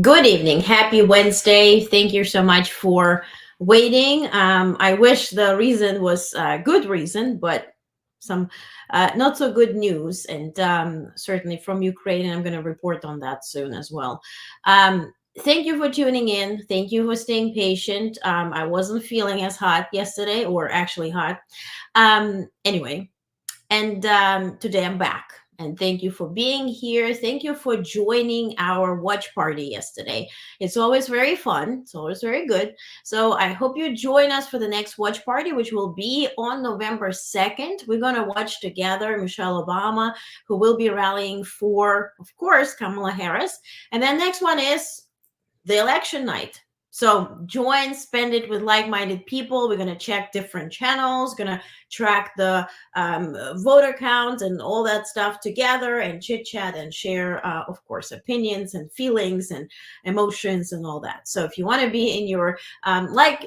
Good evening. Happy Wednesday. Thank you so much for waiting. I wish the reason was a good reason, but some not so good news, and certainly from Ukraine. And I'm going to report on that soon as well. Thank you for tuning in. Thank you for staying patient. I wasn't feeling as hot yesterday, or actually hot. Anyway, and today I'm back. And thank you for being here. Thank you for joining our watch party yesterday. It's always very fun. It's always very good. So I hope you join us for the next watch party, which will be on November 2nd. We're going to watch together Michelle Obama, who will be rallying for, of course, Kamala Harris. And then next one is the election night. So join, spend it with like-minded people. We're going to check different channels, going to track the voter count and all that stuff together, and chit chat and share, of course, opinions and feelings and emotions and all that. So if you want to be in your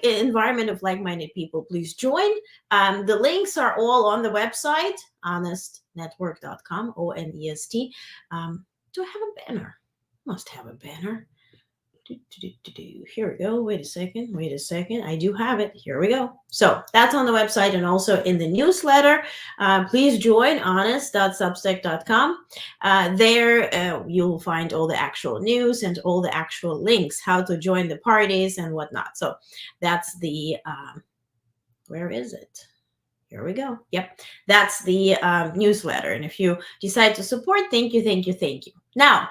environment of like-minded people, please join. The links are all on the website, honestnetwork.com, ONEST. Do I have a banner? Must have a banner. Here we go. Wait a second. I do have it. Here we go. So that's on the website and also in the newsletter. Please join honest.substack.com. There you'll find all the actual news and all the actual links, how to join the parties and whatnot. So that's the, where is it? Here we go. Yep. That's the newsletter. And if you decide to support, thank you. Now,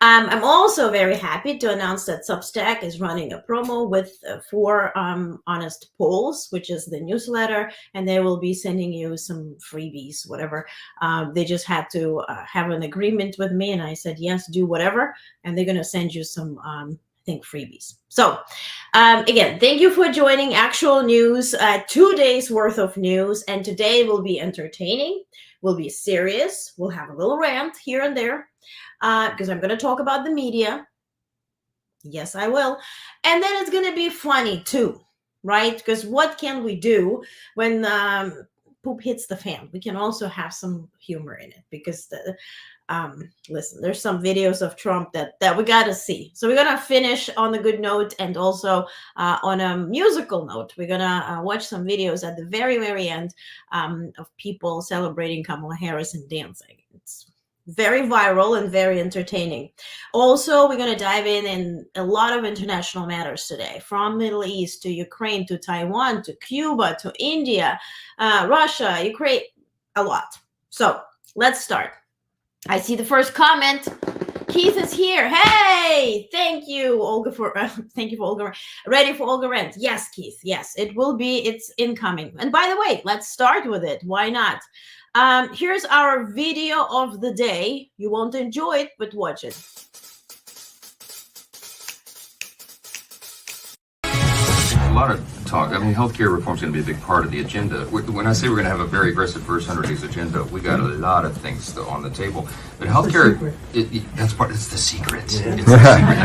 I'm also very happy to announce that Substack is running a promo with for Honest Polls, which is the newsletter, and they will be sending you some freebies, whatever. They just had to have an agreement with me, and I said, yes, do whatever, and they're going to send you some, I think, freebies. So again, thank you for joining. Actual news, 2 days worth of news, and today will be entertaining, will be serious, we'll have a little rant here and there. Because I'm going to talk about the media. Yes, I will. And then it's going to be funny too, right? Because what can we do when poop hits the fan? We can also have some humor in it, because listen, there's some videos of Trump that we got to see. So we're going to finish on a good note, and also on a musical note. We're going to watch some videos at the very, very end of people celebrating Kamala Harris and dancing. It's very viral and very entertaining. Also, we're going to dive in a lot of international matters today, from Middle East to Ukraine to Taiwan to Cuba to India, Russia, Ukraine, a lot. So let's start. I see the first comment. Keith is here. Hey, thank you, Olga, for thank you for Olga. Ready for Olga Rent? Yes, Keith. Yes, it will be. It's incoming. And by the way, let's start with it. Why not? Here's our video of the day. You won't enjoy it, but watch it. A lot of talk. I mean, healthcare reform is going to be a big part of the agenda. When I say we're going to have a very aggressive first 100 days agenda, we got a lot of things still on the table. But healthcare, that's part. It's the secret. Yeah. It's the secret.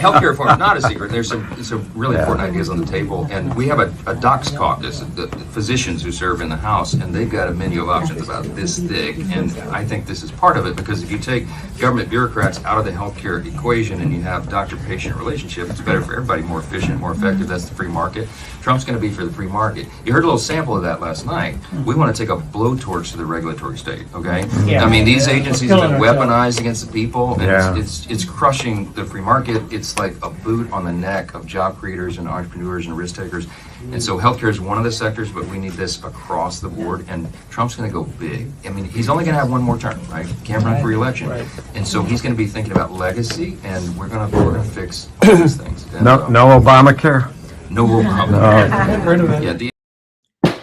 Healthcare reform is not a secret. There's some really important ideas on the table, and we have a docs caucus, the physicians who serve in the House, and they've got a menu of options about this thick. And I think this is part of it, because if you take government bureaucrats out of the healthcare equation and you have doctor-patient relationship, it's better for everybody, more efficient, more effective. That's the free market. Trump's going to be for the free market. You heard a little sample of that last night. We want to take a blowtorch to the regulatory state, okay? Yeah. I mean, these agencies have been weaponized against the people, and it's crushing the free market. It's like a boot on the neck of job creators and entrepreneurs and risk takers. And so healthcare is one of the sectors, but we need this across the board, and Trump's going to go big. I mean, he's only going to have one more term, right? Can't run for re-election. Right. And so he's going to be thinking about legacy, and we're going to fix all these things. And, no Obamacare? No Obamacare. I've heard of it. Yeah,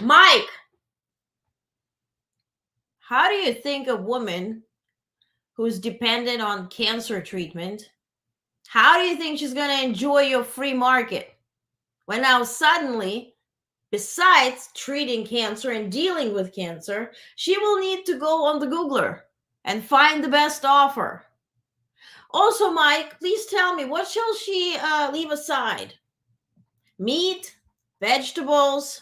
Mike, how do you think a woman who's dependent on cancer treatment, how do you think she's going to enjoy your free market? When now suddenly besides treating cancer and dealing with cancer, she will need to go on the Googler and find the best offer. Also, Mike, please tell me, what shall she leave aside? Meat, vegetables,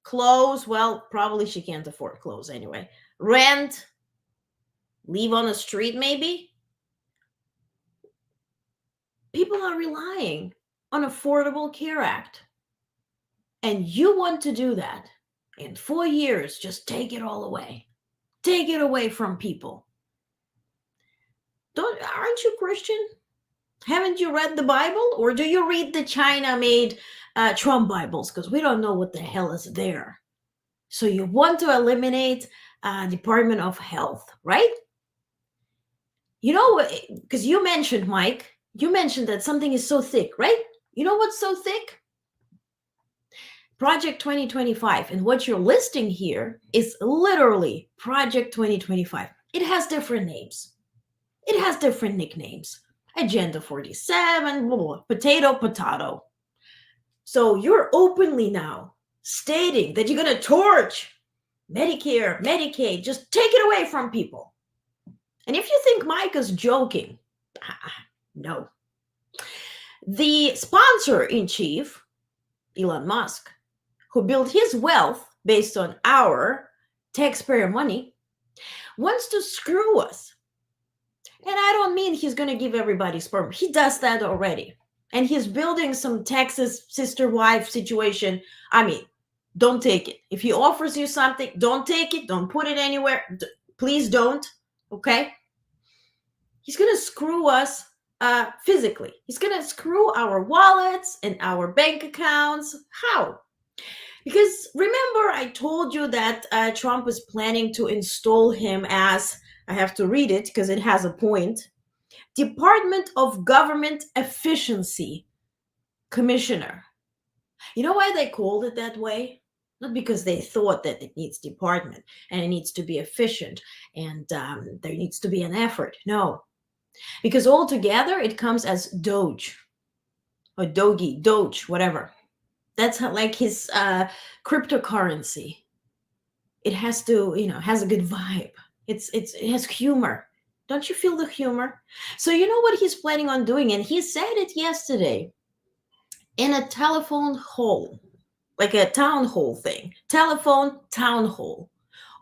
clothes. Well, probably she can't afford clothes anyway. Rent, leave on the street maybe. People are relying on Affordable Care Act. And you want to do that in 4 years, just take it all away. Take it away from people. Aren't you Christian? Haven't you read the Bible? Or do you read the China-made Trump Bibles? Because we don't know what the hell is there. So you want to eliminate Department of Health, right? You know, because you mentioned, Mike, you mentioned that something is so thick, right? You know what's so thick? Project 2025. And what you're listing here is literally Project 2025. It has different names. It has different nicknames. Agenda 47, blah, blah, potato. So you're openly now stating that you're going to torch Medicare, Medicaid, just take it away from people. And if you think Mike is joking, no. The sponsor-in-chief, Elon Musk, who built his wealth based on our taxpayer money, wants to screw us. And I don't mean he's going to give everybody sperm. He does that already. And he's building some Texas sister-wife situation. I mean, don't take it. If he offers you something, don't take it. Don't put it anywhere. Please don't. Okay? He's going to screw us physically. He's going to screw our wallets and our bank accounts. How? Because remember, I told you that Trump is planning to install him as, I have to read it because it has a point, Department of Government Efficiency Commissioner. You know why they called it that way? Not because they thought that it needs department and it needs to be efficient and there needs to be an effort. No, because altogether it comes as Doge or Doge, whatever. That's like his cryptocurrency. It has to, has a good vibe. It has humor. Don't you feel the humor? So you know what he's planning on doing, and he said it yesterday in a telephone hall, like a town hall thing, telephone town hall,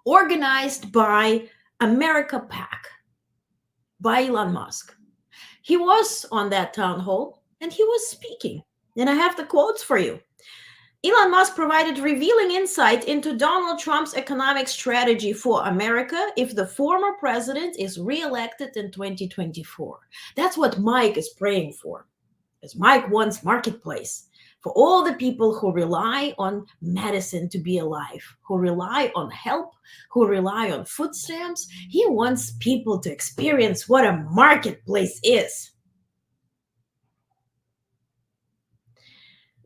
organized by America PAC, by Elon Musk. He was on that town hall and he was speaking, and I have the quotes for you. Elon Musk provided revealing insight into Donald Trump's economic strategy for America if the former president is reelected in 2024. That's what Mike is praying for, because Mike wants marketplace for all the people who rely on medicine to be alive, who rely on help, who rely on food stamps. He wants people to experience what a marketplace is.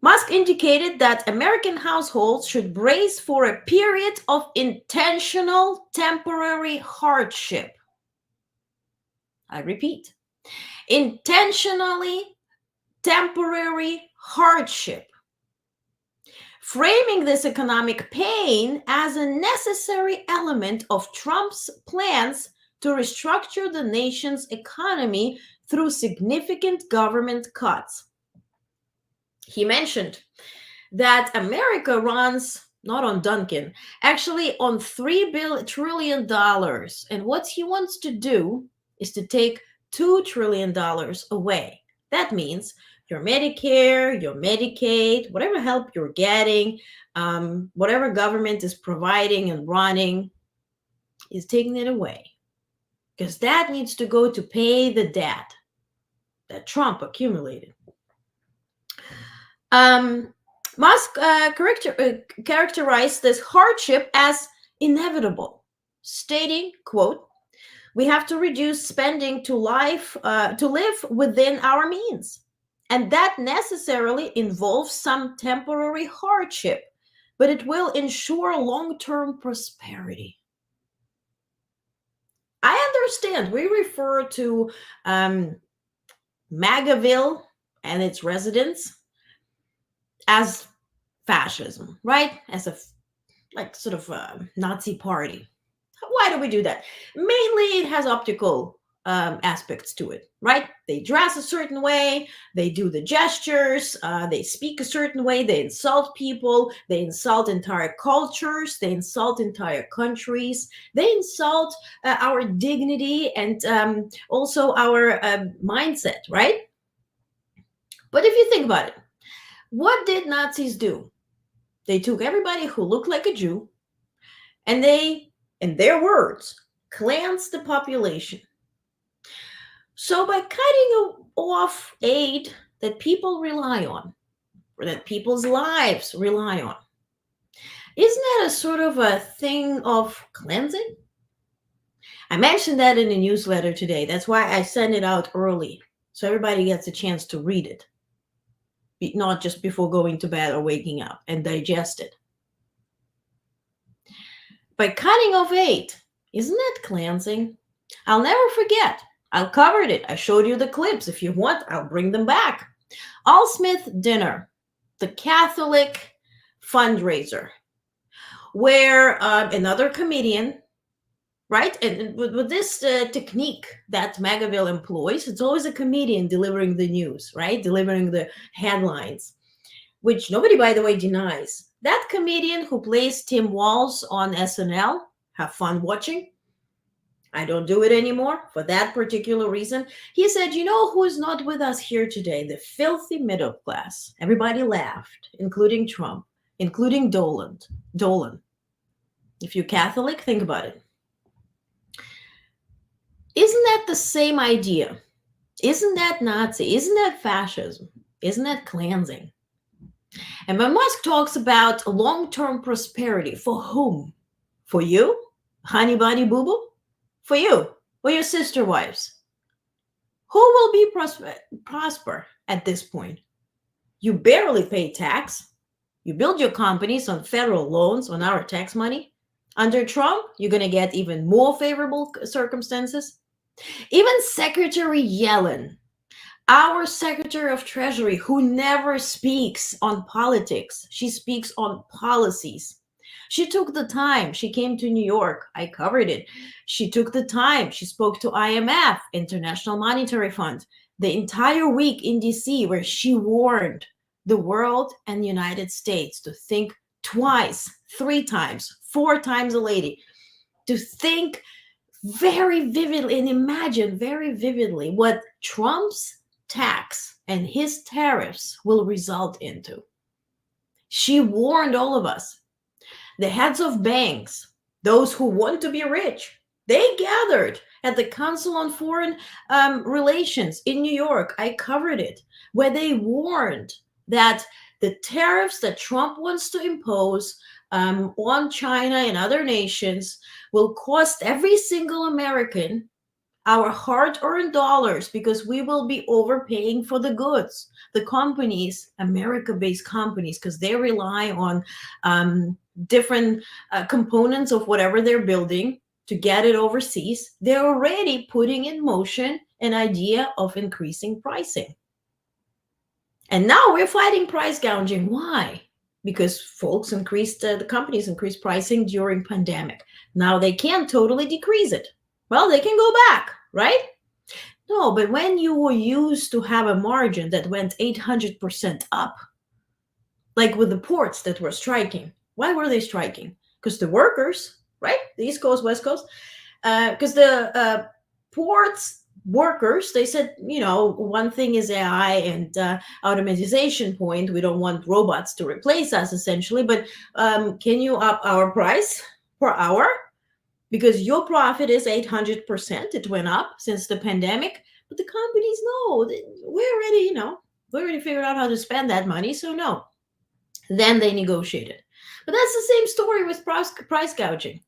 Musk indicated that American households should brace for a period of intentional temporary hardship. I repeat, intentionally temporary hardship, framing this economic pain as a necessary element of Trump's plans to restructure the nation's economy through significant government cuts. He mentioned that America runs not on Dunkin', actually on $3 trillion. And what he wants to do is to take $2 trillion away. That means your Medicare, your Medicaid, whatever help you're getting, whatever government is providing and running, is taking it away. Because that needs to go to pay the debt that Trump accumulated. Musk characterized this hardship as inevitable, stating, quote, "We have to reduce spending to live within our means. And that necessarily involves some temporary hardship, but it will ensure long-term prosperity." I understand we refer to MAGAville and its residents as fascism, right? As a like sort of a Nazi party. Why do we do that? Mainly, it has optical aspects to it, right? They dress a certain way, they do the gestures, they speak a certain way, they insult people, they insult entire cultures, they insult entire countries, they insult our dignity and also our mindset, right? But if you think about it, what did Nazis do? They took everybody who looked like a Jew and they, in their words, cleansed the population. So by cutting off aid that people rely on, or that people's lives rely on, isn't that a sort of a thing of cleansing? I mentioned that in the newsletter today. That's why I sent it out early, so everybody gets a chance to read it, not just before going to bed or waking up, and digest it. By cutting off aid, isn't that cleansing? I'll never forget. I'll cover it. I showed you the clips. If you want, I'll bring them back. Al Smith Dinner, the Catholic fundraiser, where another comedian, right? And with this technique that Magaville employs, it's always a comedian delivering the news, right? Delivering the headlines, which nobody, by the way, denies. That comedian who plays Tim Walz on SNL, have fun watching. I don't do it anymore for that particular reason. He said, you know who is not with us here today? The filthy middle class. Everybody laughed, including Trump, including Dolan. If you're Catholic, think about it. Isn't that the same idea? Isn't that Nazi? Isn't that fascism? Isn't that cleansing? And when Musk talks about long-term prosperity, for whom? For you, honey bunny boo boo? For you or your sister wives? Who will be prosper at this point? You barely pay tax. You build your companies on federal loans, on our tax money. Under Trump, you're going to get even more favorable circumstances. Even Secretary Yellen, our Secretary of Treasury, who never speaks on politics, she speaks on policies. She took the time. She came to New York. I covered it. She took the time. She spoke to IMF, International Monetary Fund, the entire week in DC, where she warned the world and the United States to think twice, 3 times, 4 times a lady, to think very vividly and imagine very vividly what Trump's tax and his tariffs will result into. She warned all of us. The heads of banks, those who want to be rich, they gathered at the Council on Foreign Relations in New York. I covered it, where they warned that the tariffs that Trump wants to impose on China and other nations will cost every single American our hard-earned dollars, because we will be overpaying for the goods. The companies, America-based companies, because they rely on different components of whatever they're building to get it overseas, they're already putting in motion an idea of increasing pricing. And now we're fighting price gouging. Why? Because folks increased, the companies increased pricing during pandemic. Now they can't totally decrease it. Well, they can go back, right? No, but when you were used to have a margin that went 800% up, like with the ports that were striking, why were they striking? Because the workers, right? The East Coast, West Coast, because the ports workers, they said, you know, one thing is AI and automatization point. We don't want robots to replace us, essentially, but can you up our price per hour? Because your profit is 800%. It went up since the pandemic. But the companies, no, we already figured out how to spend that money, so no. Then they negotiated. But that's the same story with price gouging.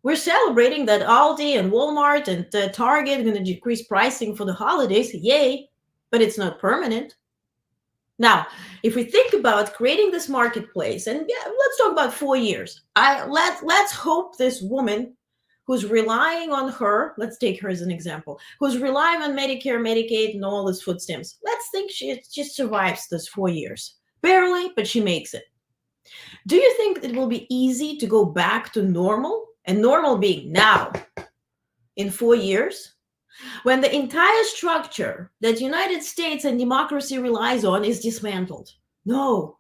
We're celebrating that Aldi and Walmart and Target are going to decrease pricing for the holidays. Yay. But it's not permanent. Now, if we think about creating this marketplace, and yeah, let's talk about 4 years. Let's hope this woman who's relying on her, let's take her as an example, who's relying on Medicare, Medicaid, and all this food stamps. Let's think she survives this 4 years. Barely, but she makes it. Do you think it will be easy to go back to normal? And normal being now, in 4 years? When the entire structure that United States and democracy relies on is dismantled? No,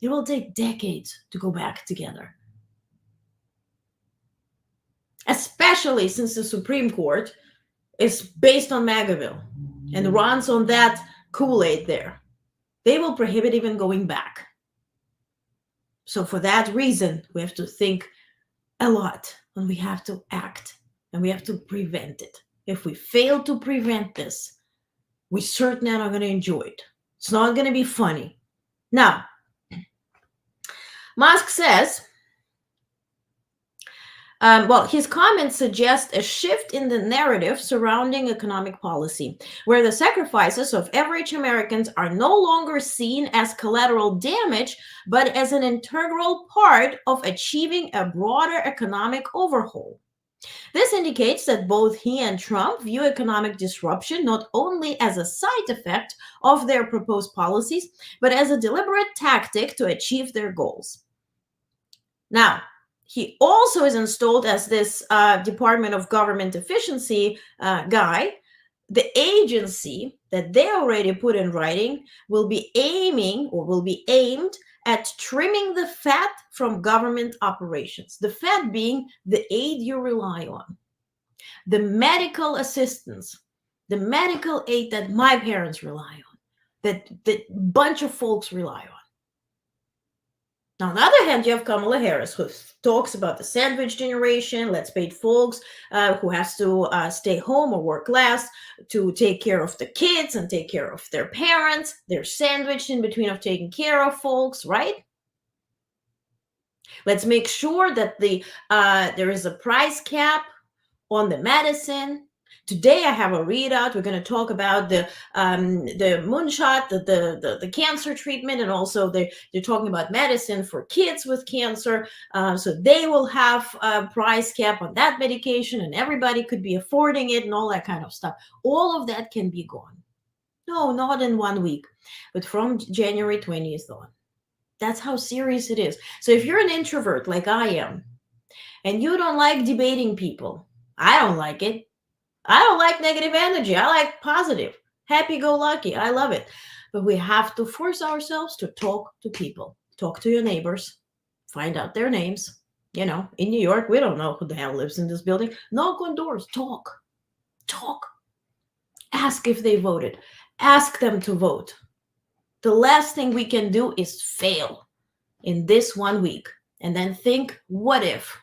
it will take decades to go back together. Especially since the Supreme Court is based on MAGAville and runs on that Kool-Aid there. They will prohibit even going back. So for that reason, we have to think a lot and we have to act and we have to prevent it. If we fail to prevent this, we certainly are not going to enjoy it. It's not going to be funny. Now, Musk says, his comments suggest a shift in the narrative surrounding economic policy, where the sacrifices of average Americans are no longer seen as collateral damage, but as an integral part of achieving a broader economic overhaul. This indicates that both he and Trump view economic disruption not only as a side effect of their proposed policies, but as a deliberate tactic to achieve their goals. Now, he also is installed as this Department of Government Efficiency guy. The agency that they already put in writing will be aimed at trimming the fat from government operations. The fat being the aid you rely on, the medical assistance, the medical aid that my parents rely on, that the bunch of folks rely on. Now, on the other hand, you have Kamala Harris, who talks about the sandwich generation, let's paid folks who has to stay home or work less to take care of the kids and take care of their parents. They're sandwiched in between of taking care of folks, right? Let's make sure that there is a price cap on the medicine. Today, I have a readout. We're going to talk about the moonshot, the cancer treatment, and also they're talking about medicine for kids with cancer. So they will have a price cap on that medication, and everybody could be affording it and all that kind of stuff. All of that can be gone. No, not in 1 week, but from January 20th on. That's how serious it is. So if you're an introvert like I am, and you don't like debating people, I don't like it. I don't like negative energy. I like positive, happy-go-lucky. I love it. But we have to force ourselves to talk to people. Talk to your neighbors. Find out their names. You know, in New York, we don't know who the hell lives in this building. Knock on doors. Talk. Talk. Ask if they voted. Ask them to vote. The last thing we can do is fail in this 1 week. And then think, what if?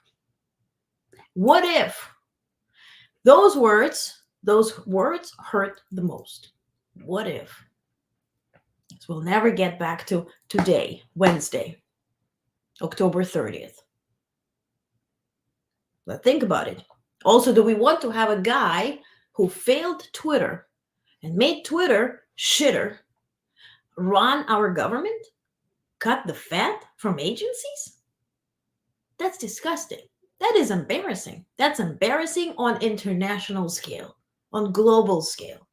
What if? Those words hurt the most. What if? So we'll never get back to today, Wednesday, October 30th. But think about it. Also, do we want to have a guy who failed Twitter and made Twitter shitter run our government? Cut the fat from agencies? That's disgusting. That is embarrassing. That's embarrassing on international scale, on global scale,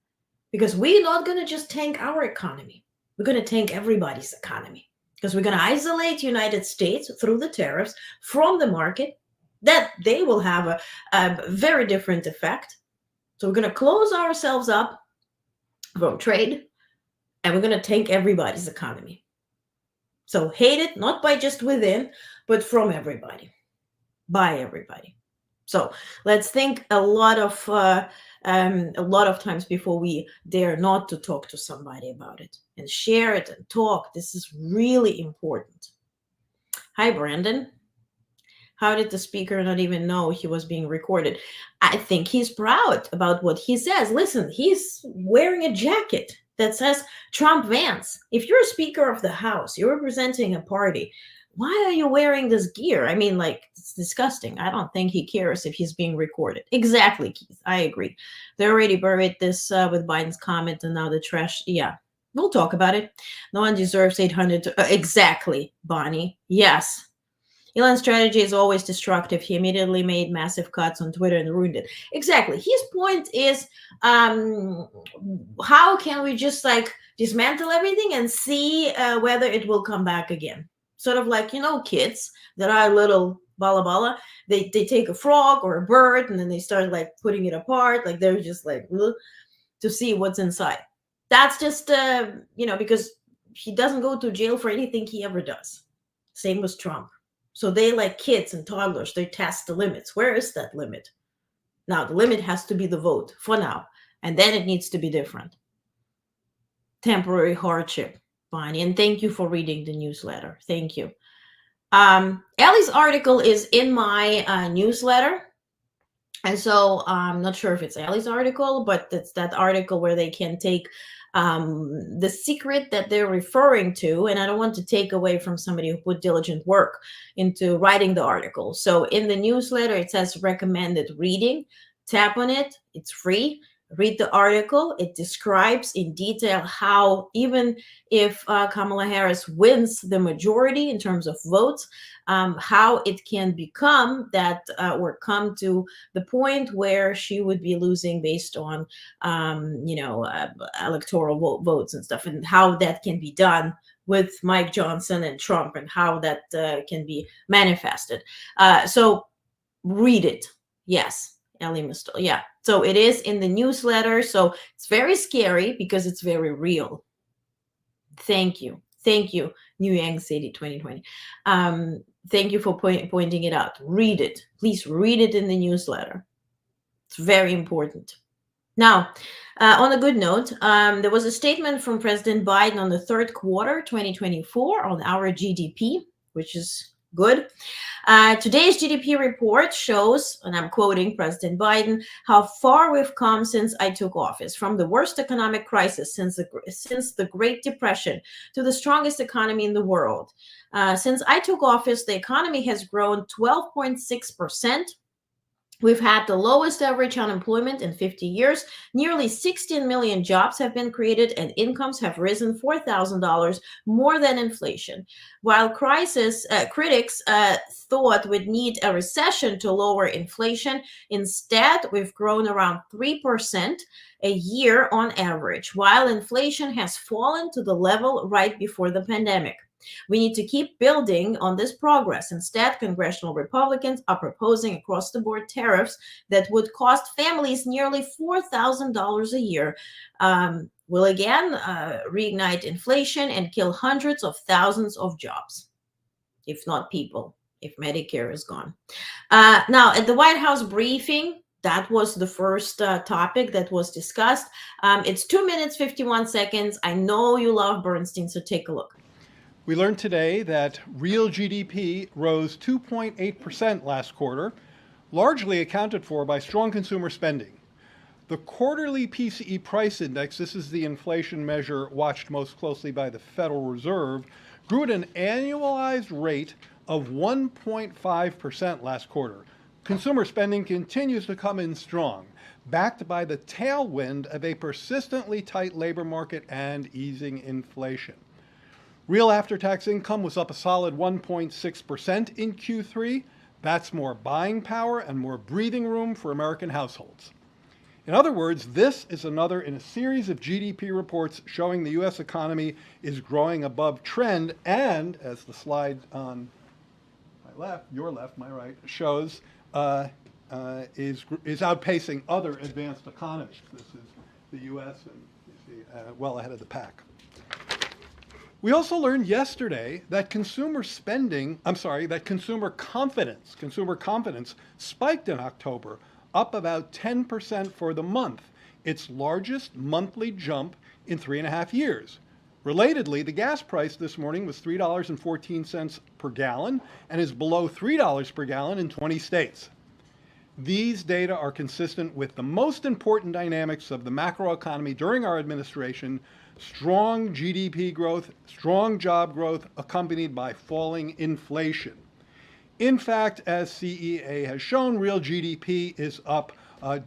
because we're not going to just tank our economy. We're going to tank everybody's economy because we're going to isolate the United States through the tariffs from the market. That they will have a very different effect. So we're going to close ourselves up from trade, and we're going to tank everybody's economy. So hate it, not by just within, but from everybody. By everybody. So let's think a lot of times before we dare not to talk to somebody about it and share it and talk. This is really important. Hi, Brandon. How did the speaker not even know he was being recorded? I think he's proud about what he says. Listen, he's wearing a jacket that says Trump Vance. If you're a Speaker of the House, you're representing a party, why are you wearing this gear? I mean, like, it's disgusting. I don't think he cares if he's being recorded. Exactly, Keith. I agree. They already buried this with Biden's comment, and now the trash. Yeah, we'll talk about it. No one deserves 800. Exactly, Bonnie. Yes. Elon's strategy is always destructive. He immediately made massive cuts on Twitter and ruined it. Exactly. His point is, how can we just like dismantle everything and see whether it will come back again? Sort of like, kids that are little bala bala, they take a frog or a bird and then they start like putting it apart, like they're just like, "Ugh," to see what's inside. That's just, because he doesn't go to jail for anything he ever does. Same with Trump. So they, like kids and toddlers, they test the limits. Where is that limit? Now, the limit has to be the vote for now, and then it needs to be different. Temporary hardship, Bonnie, and thank you for reading the newsletter. Thank you. Ellie's article is in my newsletter. And so I'm not sure if it's Ellie's article, but it's that article where they can take the secret that they're referring to. And I don't want to take away from somebody who put diligent work into writing the article. So in the newsletter, it says recommended reading. Tap on it. It's free. Read the article. It describes in detail how, even if Kamala Harris wins the majority in terms of votes, how it can become that or come to the point where she would be losing based on, electoral votes and stuff, and how that can be done with Mike Johnson and Trump, and how that can be manifested. So read it. Yes. Ellie Mistel. Yeah. So it is in the newsletter. So it's very scary because it's very real. Thank you. Thank you, New Yang City 2020. Thank you for pointing it out. Read it. Please read it in the newsletter. It's very important. Now, on a good note, there was a statement from President Biden on the third quarter 2024 on our GDP, which is good. Today's GDP report shows, and I'm quoting President Biden, how far we've come since I took office, from the worst economic crisis since the Great Depression to the strongest economy in the world. Since I took office, the economy has grown 12.6%. We've had the lowest average unemployment in 50 years. Nearly 16 million jobs have been created, and incomes have risen $4,000 more than inflation. While critics thought we'd need a recession to lower inflation, instead, we've grown around 3% a year on average, while inflation has fallen to the level right before the pandemic. We need to keep building on this progress. Instead, congressional Republicans are proposing across-the-board tariffs that would cost families nearly $4,000 a year, will again reignite inflation and kill hundreds of thousands of jobs, if not people, if Medicare is gone. Now, at the White House briefing, that was the first topic that was discussed. It's 2 minutes, 51 seconds. I know you love Bernstein, so take a look. We learned today that real GDP rose 2.8% last quarter, largely accounted for by strong consumer spending. The quarterly PCE price index, this is the inflation measure watched most closely by the Federal Reserve, grew at an annualized rate of 1.5% last quarter. Consumer spending continues to come in strong, backed by the tailwind of a persistently tight labor market and easing inflation. Real after-tax income was up a solid 1.6% in Q3. That's more buying power and more breathing room for American households. In other words, this is another in a series of GDP reports showing the U.S. economy is growing above trend, and as the slide on my left, your left, my right, shows, is outpacing other advanced economies. This is the U.S. and you see, well ahead of the pack. We also learned yesterday that consumer confidence spiked in October, up about 10% for the month, its largest monthly jump in 3.5 years. Relatedly, the gas price this morning was $3.14 per gallon and is below $3 per gallon in 20 states. These data are consistent with the most important dynamics of the macroeconomy during our administration: strong GDP growth, strong job growth, accompanied by falling inflation. In fact, as CEA has shown, real GDP is up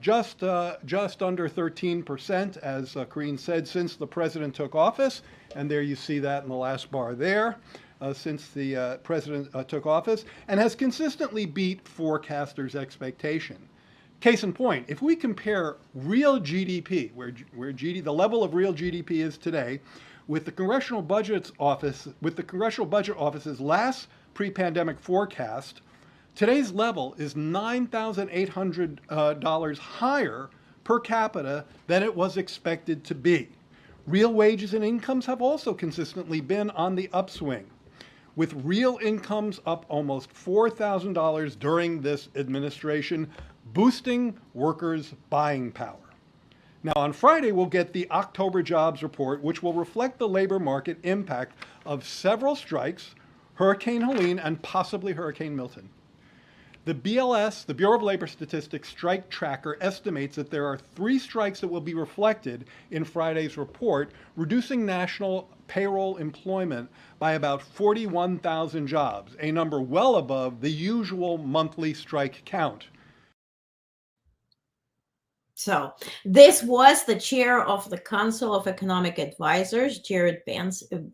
just under 13%, as Karine said, since the president took office. And there you see that in the last bar there, since the president took office, and has consistently beat forecasters' expectation. Case in point, if we compare real GDP, where the level of real GDP is today, with the Congressional Budget Office's last pre-pandemic forecast, today's level is $9,800 higher per capita than it was expected to be. Real wages and incomes have also consistently been on the upswing, with real incomes up almost $4,000 during this administration, boosting workers' buying power. Now, on Friday, we'll get the October jobs report, which will reflect the labor market impact of several strikes, Hurricane Helene, and possibly Hurricane Milton. The BLS, the Bureau of Labor Statistics strike tracker, estimates that there are 3 strikes that will be reflected in Friday's report, reducing national payroll employment by about 41,000 jobs, a number well above the usual monthly strike count. So this was the chair of the Council of Economic Advisors, Jared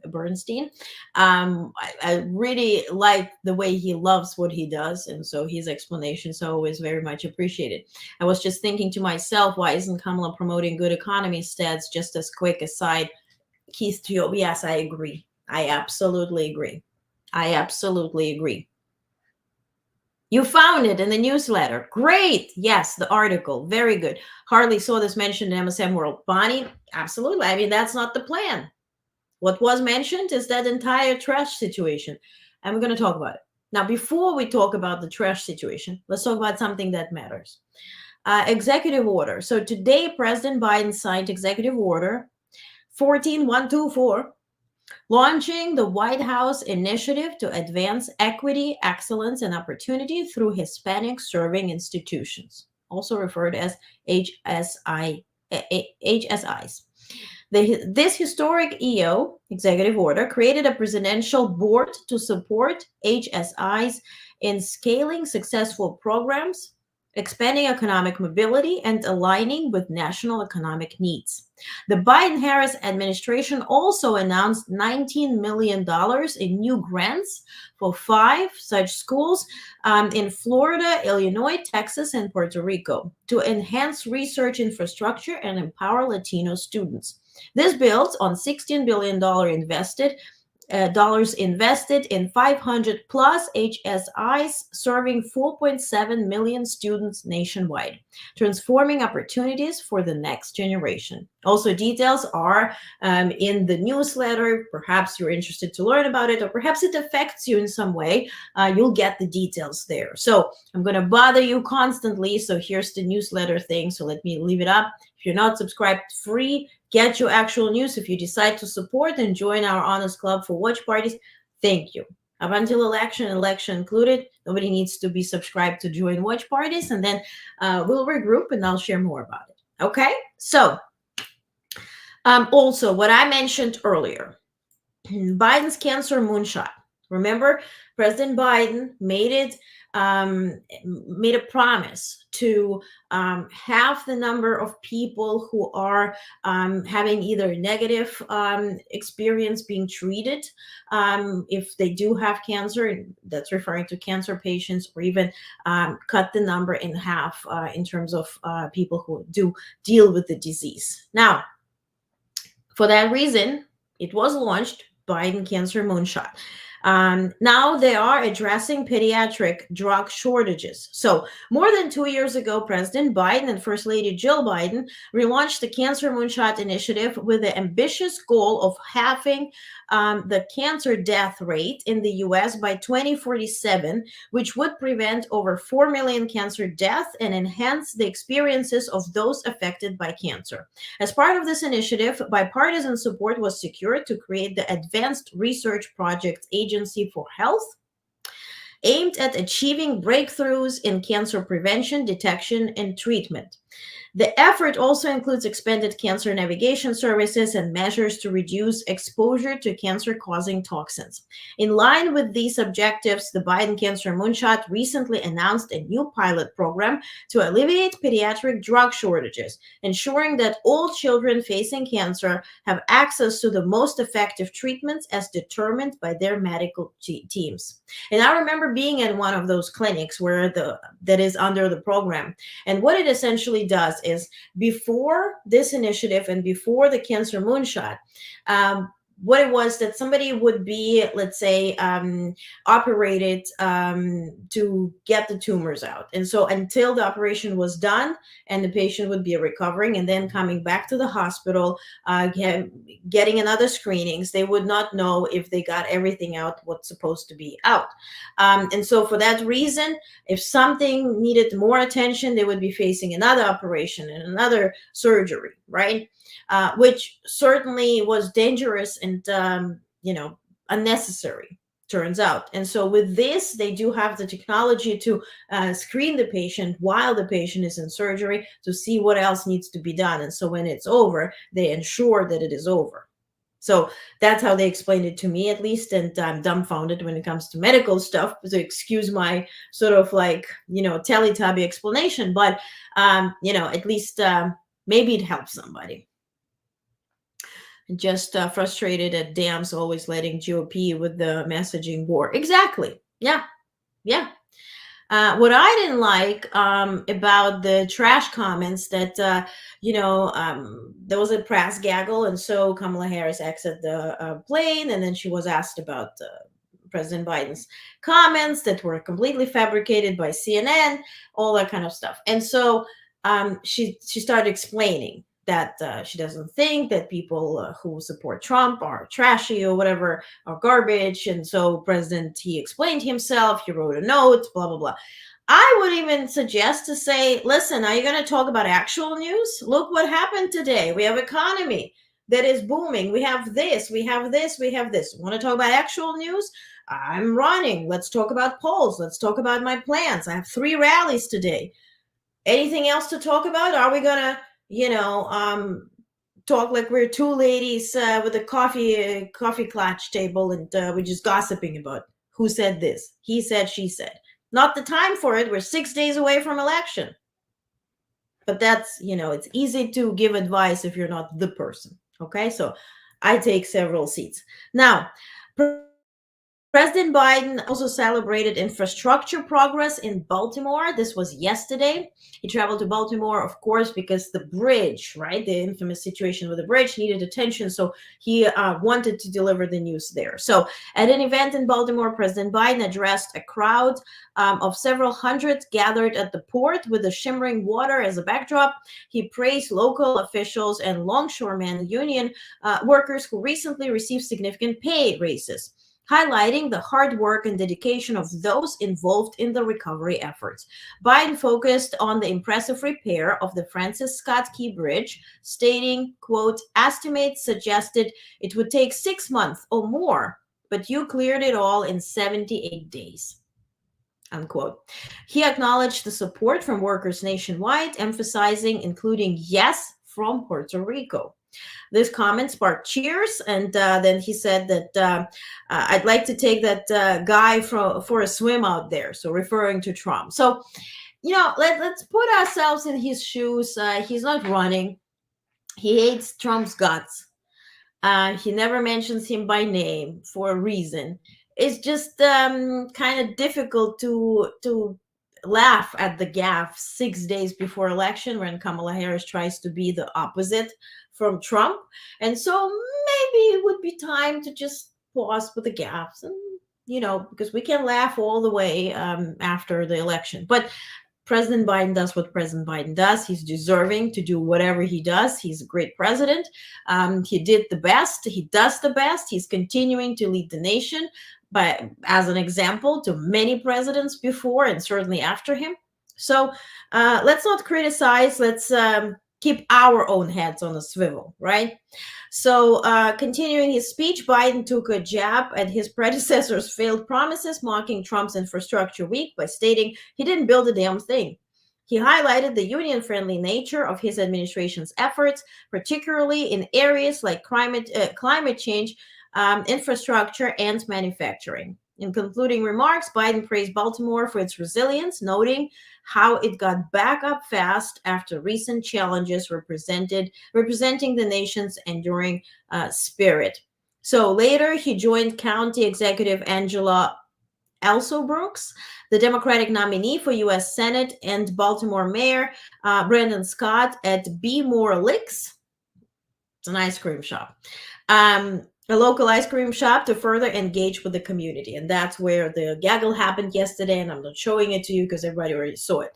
Bernstein. I really like the way he loves what he does, and so his explanations are always very much appreciated. I was just thinking to myself, why isn't Kamala promoting good economy stats? Just as quick aside, Keith Tiob, yes, I agree. I absolutely agree. I absolutely agree. You found it in the newsletter. Great. Yes, the article. Very good. Hardly saw this mentioned in MSM World. Bonnie, absolutely. I mean, that's not the plan. What was mentioned is that entire trash situation. And we're going to talk about it. Now, before we talk about the trash situation, let's talk about something that matters. Executive order. So today, President Biden signed Executive Order 14124, launching the White House initiative to advance equity, excellence, and opportunity through Hispanic serving institutions, also referred as HSIs. This historic EO, executive order, created a presidential board to support HSIs in scaling successful programs, expanding economic mobility, and aligning with national economic needs. The Biden-Harris administration also announced $19 million in new grants for 5 such schools in Florida, Illinois, Texas, and Puerto Rico to enhance research infrastructure and empower Latino students. This builds on $16 billion invested in 500 plus HSIs serving 4.7 million students nationwide, transforming opportunities for the next generation. Also, details are in the newsletter. Perhaps you're interested to learn about it, or perhaps it affects you in some way. You'll get the details there. So I'm going to bother you constantly. So here's the newsletter thing. So let me leave it up. If you're not subscribed, free. Get your actual news. If you decide to support and join our Honest Club for watch parties, thank you. Up until election included, nobody needs to be subscribed to join watch parties, and then we'll regroup and I'll share more about it. Okay? So, also what I mentioned earlier, Biden's cancer moonshot. Remember, President Biden made a promise to halve the number of people who are having either negative experience being treated if they do have cancer, that's referring to cancer patients, or even cut the number in half in terms of people who do deal with the disease. Now, for that reason, it was launched Biden Cancer Moonshot. Now they are addressing pediatric drug shortages. So more than 2 years ago, President Biden and First Lady Jill Biden relaunched the Cancer Moonshot Initiative with the ambitious goal of halving the cancer death rate in the U.S. by 2047, which would prevent over 4 million cancer deaths and enhance the experiences of those affected by cancer. As part of this initiative, bipartisan support was secured to create the Advanced Research Projects Agency for Health, aimed at achieving breakthroughs in cancer prevention, detection, and treatment. The effort also includes expanded cancer navigation services and measures to reduce exposure to cancer-causing toxins. In line with these objectives, the Biden Cancer Moonshot recently announced a new pilot program to alleviate pediatric drug shortages, ensuring that all children facing cancer have access to the most effective treatments as determined by their medical teams. And I remember being at one of those clinics where that is under the program. And what it essentially does is, before this initiative and before the Cancer Moonshot, what it was that somebody would be, let's say, operated to get the tumors out. And so until the operation was done and the patient would be recovering and then coming back to the hospital, getting another screenings, they would not know if they got everything out what's supposed to be out. And so for that reason, if something needed more attention, they would be facing another operation and another surgery, right? Which certainly was dangerous and unnecessary, turns out. And so with this, they do have the technology to screen the patient while the patient is in surgery to see what else needs to be done. And so when it's over, they ensure that it is over. So that's how they explained it to me, at least. And I'm dumbfounded when it comes to medical stuff, so excuse my sort of like, Teletubby explanation, but, at least maybe it helps somebody. Just frustrated at Dems always letting GOP with the messaging war. Exactly. Yeah. What I didn't like about the trash comments that, there was a press gaggle, and so Kamala Harris exited the plane, and then she was asked about President Biden's comments that were completely fabricated by CNN, all that kind of stuff. And so she started explaining that she doesn't think that people who support Trump are trashy or whatever, are garbage. And so he explained himself, he wrote a note, blah, blah, blah. I would even suggest to say, listen, are you going to talk about actual news? Look what happened today. We have economy that is booming. We have this, we have this, we have this. Want to talk about actual news? I'm running. Let's talk about polls. Let's talk about my plans. I have 3 rallies today. Anything else to talk about? Are we going to talk like we're 2 ladies with a coffee clutch table, and we're just gossiping about who said this, he said, she said? Not the time for it. We're 6 days away from election. But that's, it's easy to give advice if you're not the person. Okay, so I take several seats. Now, President Biden also celebrated infrastructure progress in Baltimore. This was yesterday. He traveled to Baltimore, of course, because the bridge, right, the infamous situation with the bridge needed attention. So he wanted to deliver the news there. So at an event in Baltimore, President Biden addressed a crowd of several hundred gathered at the port with the shimmering water as a backdrop. He praised local officials and longshoremen union workers who recently received significant pay raises, highlighting the hard work and dedication of those involved in the recovery efforts. Biden focused on the impressive repair of the Francis Scott Key Bridge, stating, quote, estimates suggested it would take 6 months or more, but you cleared it all in 78 days. Unquote. He acknowledged the support from workers nationwide, emphasizing including yes from Puerto Rico. This comment sparked cheers, and then he said that I'd like to take that guy for a swim out there, so referring to Trump. So, let's put ourselves in his shoes. He's not running. He hates Trump's guts. He never mentions him by name for a reason. It's just kind of difficult to laugh at the gaffe 6 days before election when Kamala Harris tries to be the opposite from Trump. And so maybe it would be time to just pause with the gaffes, and because we can laugh all the way after the election. But President Biden does what President Biden does. He's deserving to do whatever he does. He's a great president. He did the best. He does the best. He's continuing to lead the nation as an example to many presidents before and certainly after him. So let's not criticize. Let's keep our own heads on a swivel, right? So continuing his speech, Biden took a jab at his predecessor's failed promises, mocking Trump's infrastructure week by stating he didn't build a damn thing. He highlighted the union-friendly nature of his administration's efforts, particularly in areas like climate change, infrastructure, and manufacturing. In concluding remarks, Biden praised Baltimore for its resilience, noting how it got back up fast after recent challenges representing the nation's enduring spirit. So later, he joined County Executive Angela Alsobrooks, the Democratic nominee for U.S. Senate, and Baltimore Mayor Brandon Scott at B. More Licks. It's an ice cream shop. a local ice cream shop to further engage with the community. And that's where the gaggle happened yesterday. And I'm not showing it to you because everybody already saw it.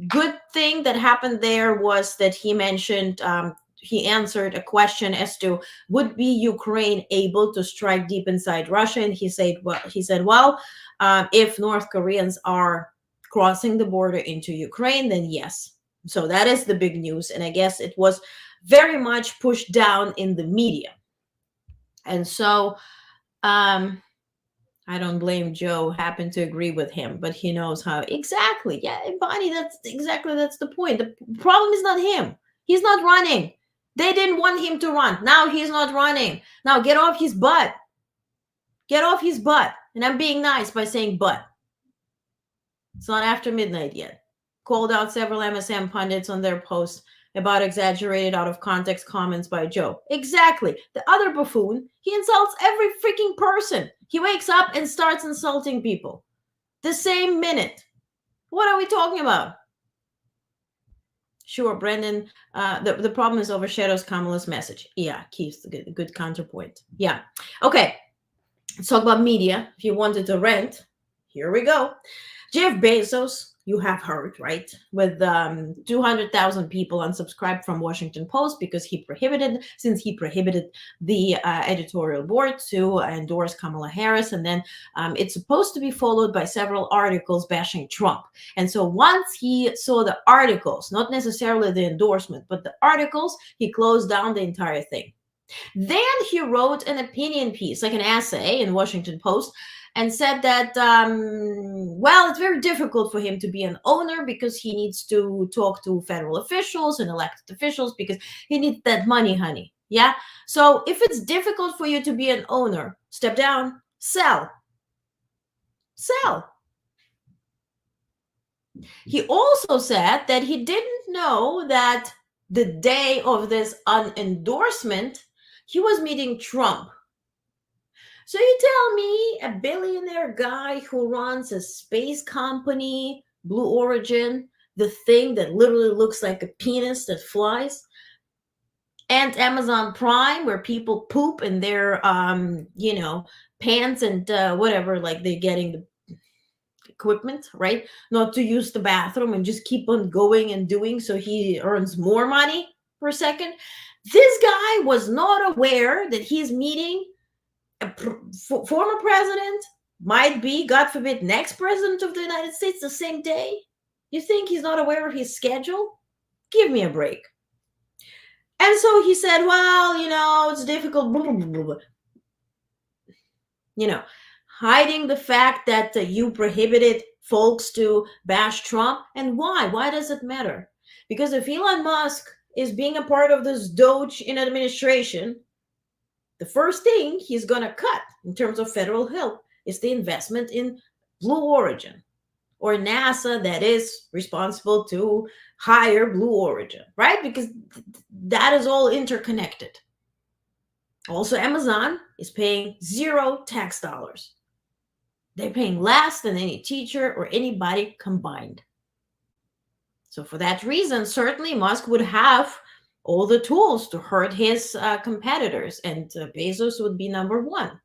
Good thing that happened there was that he mentioned, he answered a question as to would be Ukraine able to strike deep inside Russia, and he said, well, if North Koreans are crossing the border into Ukraine, then yes. So that is the big news, and I guess it was very much pushed down in the media, and so I don't blame Joe. Happen to agree with him, but he knows how exactly. Yeah, Bonnie, that's the point. The problem is not him. He's not running. They didn't want him to run. Now he's not running. Now get off his butt. Get off his butt. And I'm being nice by saying butt. It's not after midnight yet. Called out several MSM pundits on their posts about exaggerated out of context comments by Joe. Exactly. The other buffoon, he insults every freaking person. He wakes up and starts insulting people the same minute. What are we talking about? Sure, Brendan, the problem is overshadows Kamala's message. Yeah, Keith's a good counterpoint. Yeah. Okay, let's talk about media. If you wanted to rent, here we go. Jeff Bezos, you have heard, right? With 200,000 people unsubscribed from Washington Post because he prohibited the editorial board to endorse Kamala Harris. And then it's supposed to be followed by several articles bashing Trump. And so once he saw the articles, not necessarily the endorsement, but the articles, he closed down the entire thing. Then he wrote an opinion piece, like an essay in Washington Post, and said that, well, it's very difficult for him to be an owner because he needs to talk to federal officials and elected officials because he needs that money, honey. Yeah? So if it's difficult for you to be an owner, step down, sell. Sell. He also said that he didn't know that the day of this unendorsement, he was meeting Trump. So you tell me a billionaire guy who runs a space company, Blue Origin, the thing that literally looks like a penis that flies, and Amazon Prime, where people poop in their, pants and whatever, like they're getting the equipment, right? Not to use the bathroom and just keep on going and doing so he earns more money per second. This guy was not aware that he's meeting a former president, might be, God forbid, next president of the United States the same day. You think he's not aware of his schedule? Give me a break. And so he said, well, it's difficult, blah, blah, blah, blah. Hiding the fact that you prohibited folks to bash Trump. And why? Why does it matter? Because if Elon Musk is being a part of this Doge in administration, the first thing he's going to cut in terms of federal help is the investment in Blue Origin, or NASA, that is responsible to hire Blue Origin, right? Because that is all interconnected. Also, Amazon is paying zero tax dollars. They're paying less than any teacher or anybody combined. So for that reason, certainly Musk would have all the tools to hurt his competitors, and Bezos would be number one.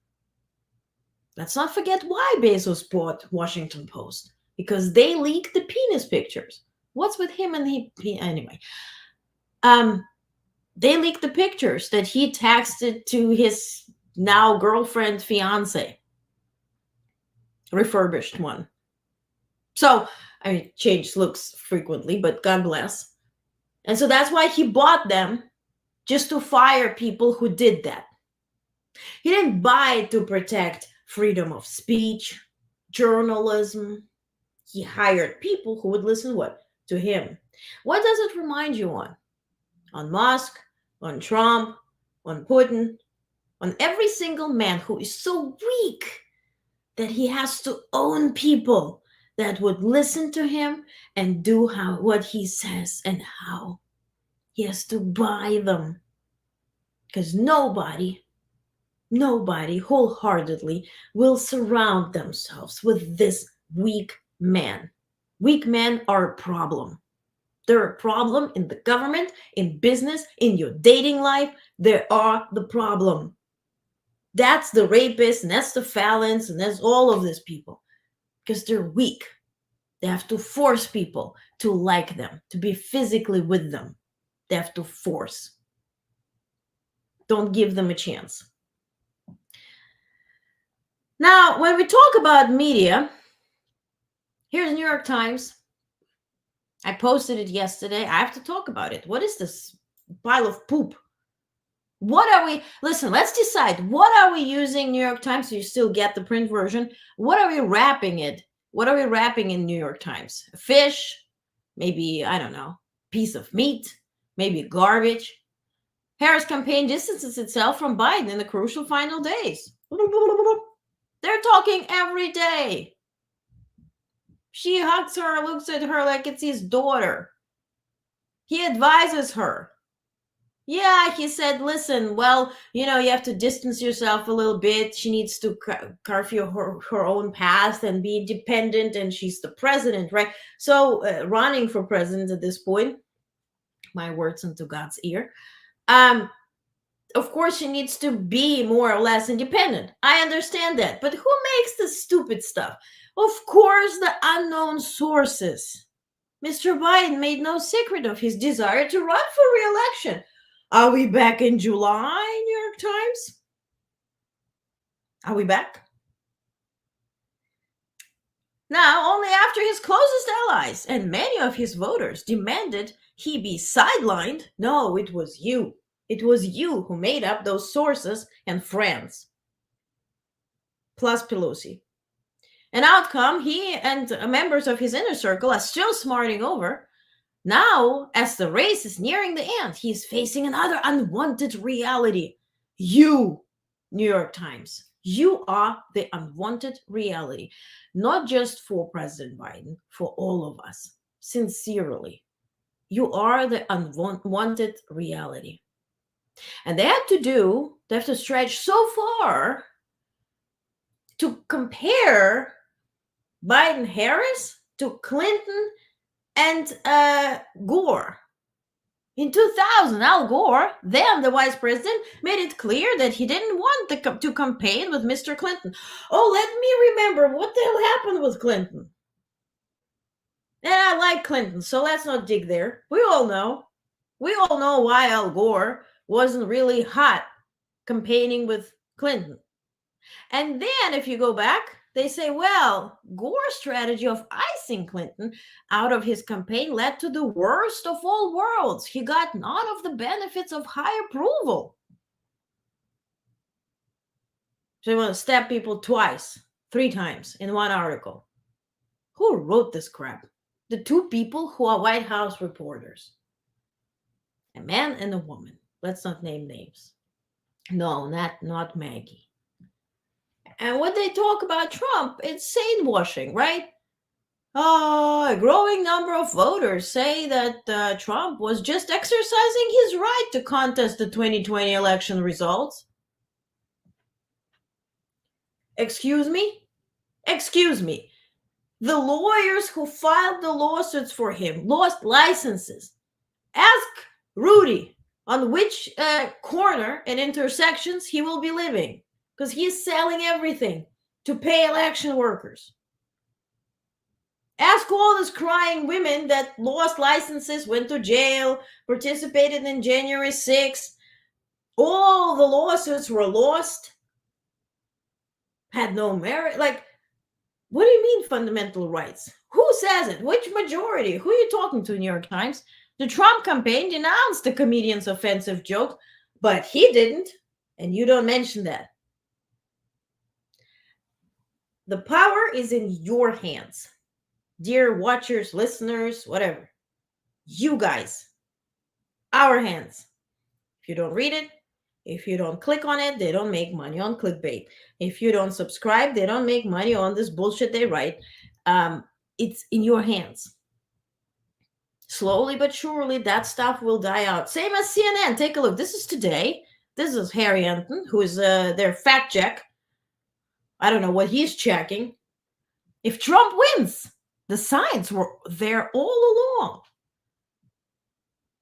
Let's not forget why Bezos bought Washington Post, because they leaked the penis pictures. What's with him and anyway? They leaked the pictures that he texted to his now girlfriend, fiance, refurbished one. So, changed looks frequently, but God bless. And so that's why he bought them, just to fire people who did that. He didn't buy it to protect freedom of speech, journalism. He hired people who would listen to him. What does it remind you on? On Musk, on Trump, on Putin, on every single man who is so weak that he has to own people that would listen to him and do what he says and how. He has to buy them. Because nobody wholeheartedly will surround themselves with this weak man. Weak men are a problem. They're a problem in the government, in business, in your dating life. They are the problem. That's the rapists, and that's the Fallons, and that's all of these people. Because they're weak. They have to force people to like them, to be physically with them. They have to force. Don't give them a chance. Now, when we talk about media, here's New York Times. I posted it yesterday. I have to talk about it. What is this pile of poop? What are we, listen, let's decide. What are we using New York Times so you still get the print version? What are we wrapping it? What are we wrapping in New York Times? A fish? Maybe, I don't know, piece of meat? Maybe garbage? Harris campaign distances itself from Biden in the crucial final days. They're talking every day. She hugs her, looks at her like it's his daughter. He advises her. Yeah, he said, listen, well, you have to distance yourself a little bit. She needs to carve her own path and be independent, and she's the president, right? So running for president at this point, my words into God's ear, of course, she needs to be more or less independent. I understand that. But who makes the stupid stuff? Of course, the unknown sources. Mr. Biden made no secret of his desire to run for re-election. Are we back in July, New York Times? Are we back? Now, only after his closest allies and many of his voters demanded he be sidelined. No, it was you. It was you who made up those sources and friends. Plus Pelosi. An outcome he and members of his inner circle are still smarting over. Now, as the race is nearing the end, he is facing another unwanted reality. You, New York Times, you are the unwanted reality. Not just for President Biden, for all of us. Sincerely. You are the unwanted reality. And they have to stretch so far to compare Biden-Harris to Clinton and Gore. In 2000, Al Gore, then the vice president, made it clear that he didn't want to campaign with Mr. Clinton. Oh, let me remember what the hell happened with Clinton. And I like Clinton, so let's not dig there. We all know why Al Gore wasn't really hot campaigning with Clinton. And then if you go back, they say, well, Gore's strategy of icing Clinton out of his campaign led to the worst of all worlds. He got none of the benefits of high approval. So you want to stab people twice, 3 times in one article. Who wrote this crap? The 2 people who are White House reporters. A man and a woman. Let's not name names. No, not Maggie. And when they talk about Trump, it's saint washing, right? A growing number of voters say that Trump was just exercising his right to contest the 2020 election results. Excuse me? Excuse me. The lawyers who filed the lawsuits for him lost licenses. Ask Rudy on which corner and intersections he will be living. Because he's selling everything to pay election workers. Ask all these crying women that lost licenses, went to jail, participated in January 6th. All the lawsuits were lost. Had no merit. Like, what do you mean fundamental rights? Who says it? Which majority? Who are you talking to, New York Times? The Trump campaign denounced the comedian's offensive joke, but he didn't, and you don't mention that. The power is in your hands. Dear watchers, listeners, whatever. You guys. Our hands. If you don't read it, if you don't click on it, they don't make money on clickbait. If you don't subscribe, they don't make money on this bullshit they write. It's in your hands. Slowly but surely, that stuff will die out. Same as CNN. Take a look. This is today. This is Harry Enten, who is their fact check. I don't know what he's checking. If Trump wins, the signs were there all along.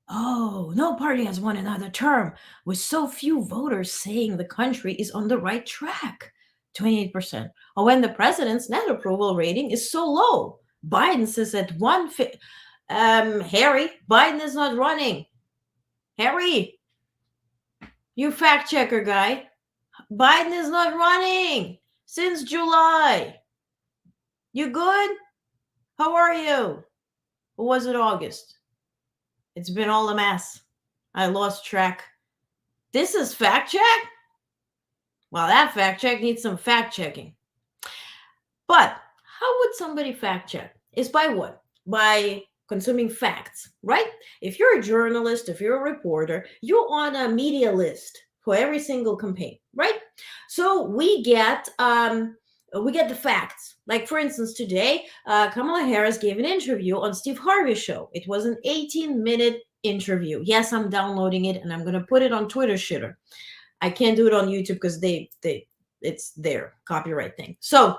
Oh, no party has won another term, with so few voters saying the country is on the right track. 28%. Or when the president's net approval rating is so low. Biden says at Harry, Biden is not running. Harry, you fact checker guy, Biden is not running since July. You good? How are you? Or was it August? It's been all a mess. I lost track. This is fact check? Well, that fact check needs some fact checking. But how would somebody fact check? Is by what? By consuming facts, right? If you're a journalist, if you're a reporter, you're on a media list for every single campaign, right? So we get the facts. Like, for instance, today, Kamala Harris gave an interview on Steve Harvey's show. It was an 18-minute interview. Yes, I'm downloading it and I'm going to put it on Twitter shitter. I can't do it on YouTube because it's their copyright thing. So,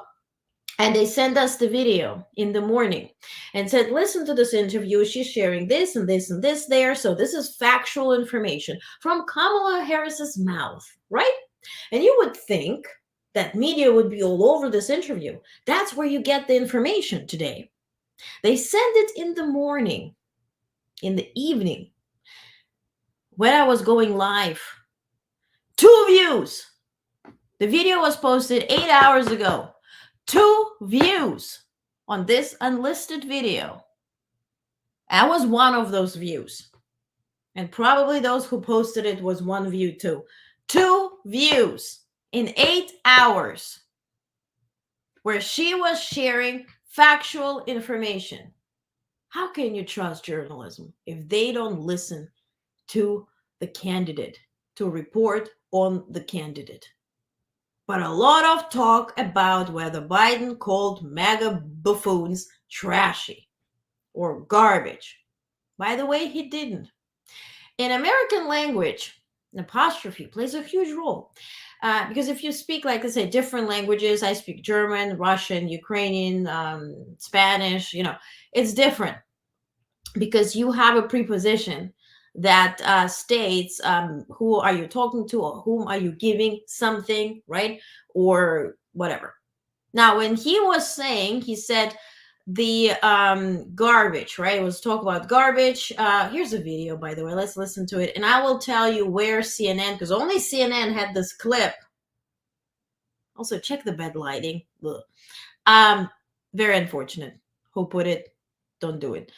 and they sent us the video in the morning and said, listen to this interview. She's sharing this and this and this there. So this is factual information from Kamala Harris's mouth, right? And you would think that media would be all over this interview. That's where you get the information today. They send it in the morning, in the evening, when I was going live. 2 views. The video was posted 8 hours ago. 2 views on this unlisted video. I was one of those views. And probably those who posted it was 1 view too. 2 views in 8 hours where she was sharing factual information. How can you trust journalism if they don't listen to the candidate, to report on the candidate? But a lot of talk about whether Biden called MAGA buffoons trashy or garbage. By the way, he didn't. In American language, an apostrophe plays a huge role. Because if you speak, like I say, different languages, I speak German, Russian, Ukrainian, Spanish, it's different. Because you have a preposition that states who are you talking to or whom are you giving something, right? Or whatever. Now, when he was saying, he said the garbage, right? It was talk about garbage. Here's a video, by the way. Let's listen to it. And I will tell you where CNN, because only CNN had this clip. Also, check the bed lighting. Very unfortunate. Who put it? Don't do it.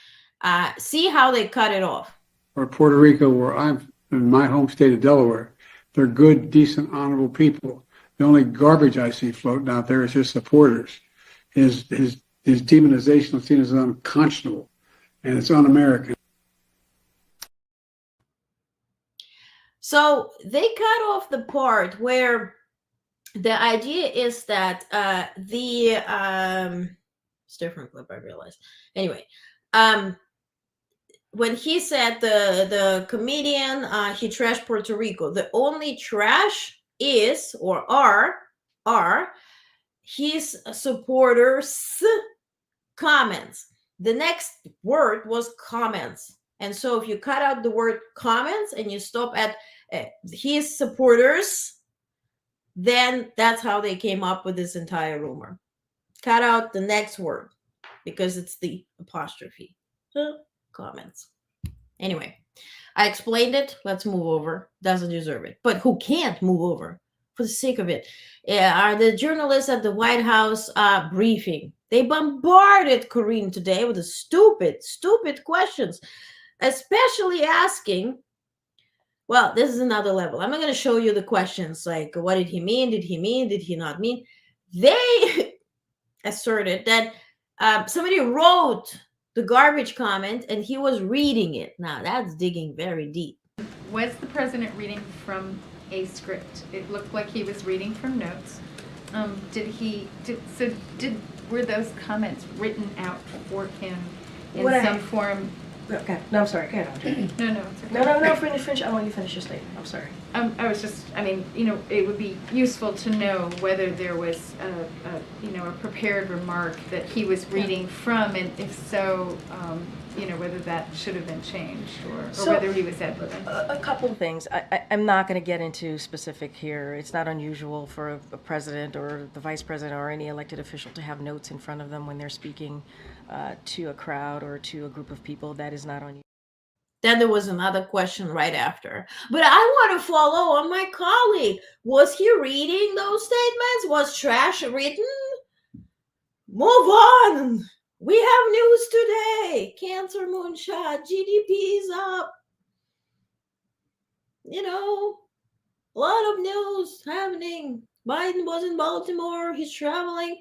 See how they cut it off. Or Puerto Rico, where I'm in my home state of Delaware, they're good, decent, honorable people. The only garbage I see floating out there is his supporters. His demonization is seen as unconscionable, and it's un-American. So they cut off the part where the idea is that it's a different clip, I realized. Anyway, when he said the comedian, he trashed Puerto Rico, the only trash is or are his supporters' comments. The next word was comments. And so if you cut out the word comments and you stop at his supporters, then that's how they came up with this entire rumor. Cut out the next word because it's the apostrophe. Comments. Anyway, I explained it. Let's move over. Doesn't deserve it. But who can't move over for the sake of it are the journalists at the White House briefing. They bombarded Karine today with the stupid questions, especially asking, well, this is another level. I'm not going to show you the questions like, what did he mean? Did he mean? Did he not mean? They asserted that somebody wrote the garbage comment and he was reading it. Now that's digging very deep. Was the president reading from a script? It looked like he was reading from notes. Were those comments written out for him in some form Okay. No, I'm sorry. Go ahead, Audrey. No, it's okay. No. Finish. I want you to finish your statement. I'm sorry. I was just, I mean, it would be useful to know whether there was a prepared remark that he was reading from, and if so, whether that should have been changed, or So, whether he was editing. A couple things. I'm not going to get into specific here. It's not unusual for a president or the vice president or any elected official to have notes in front of them when they're speaking to a crowd or to a group of people. That is not unusual. Then there was another question right after. But I want to follow on my colleague. Was he reading those statements? Was trash written? Move on. We have news today. Cancer moonshot. GDP's up. A lot of news happening. Biden was in Baltimore. He's traveling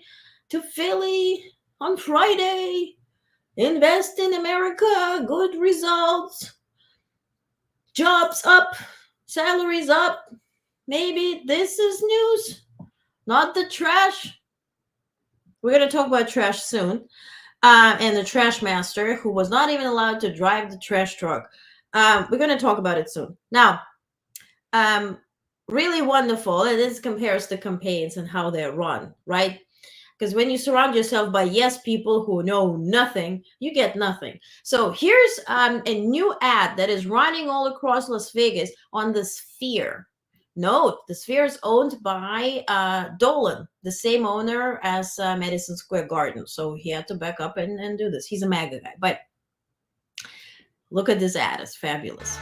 to Philly on Friday. Invest in America. Good results. Jobs up. Salaries up. Maybe this is news. Not the trash. We're going to talk about trash soon. And the trash master, who was not even allowed to drive the trash truck. We're going to talk about it soon. Now, really wonderful. And this compares the campaigns and how they're run, right? Because when you surround yourself by yes people who know nothing, you get nothing. So here's a new ad that is running all across Las Vegas on the Sphere. Note, the Sphere is owned by Dolan, the same owner as Madison Square Garden. So he had to back up and do this. He's a MAGA guy. But look at this ad. It's fabulous.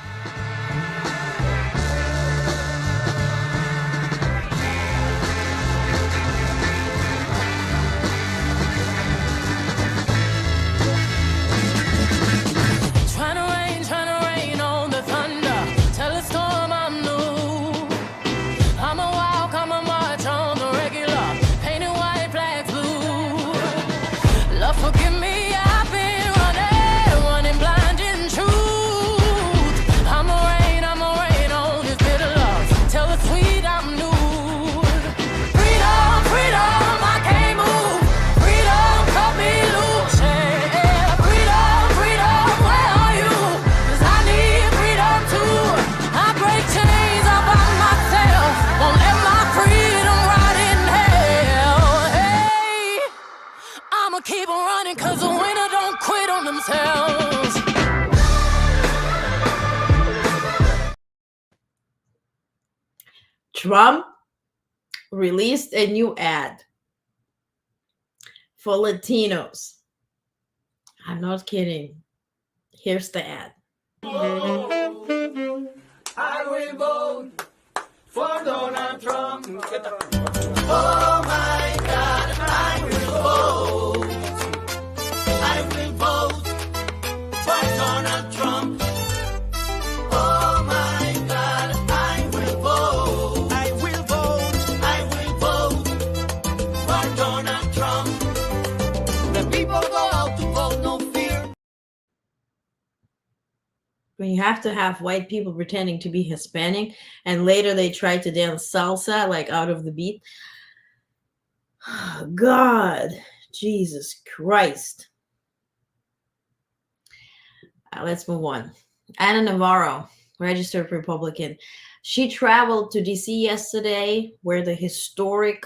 Trump released a new ad for Latinos. I'm not kidding. Here's the ad. I will vote for Donald Trump. Oh my God, I will vote. I will vote for Donald Trump. Oh my God, I will vote. I will vote. I will vote for Donald Trump. The people go out to vote, no fear. When you have to have white people pretending to be Hispanic and later they try to dance salsa like out of the beat. God, Jesus Christ. Let's move on. Ana Navarro, registered Republican. She traveled to DC yesterday where the historic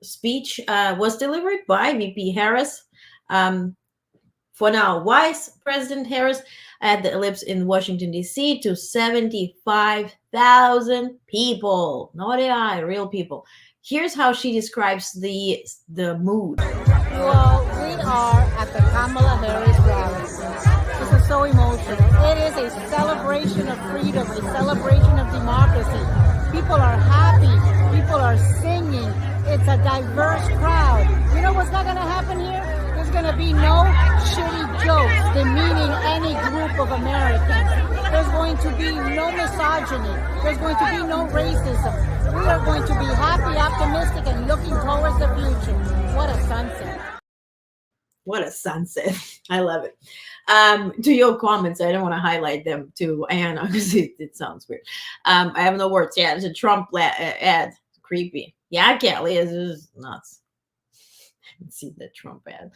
speech was delivered by VP Harris. For now, Vice President Harris at the ellipse in Washington, D.C. to 75,000 people. Not AI, real people. Here's how she describes the mood. Well, we are at the Kamala Harris rally. This is so emotional. It is a celebration of freedom, a celebration of democracy. People are happy. People are singing. It's a diverse crowd. You know what's not going to happen here? There's going to be no shitty jokes demeaning any group of Americans. There's going to be no misogyny. There's going to be no racism. We are going to be happy, optimistic, and looking towards the future. What a sunset. What a sunset. I love it. To your comments, I don't want to highlight them to Anna because it sounds weird. I have no words. Yeah, it's a Trump ad. Creepy. Yeah, Kelly is nuts. I haven't seen the Trump ad.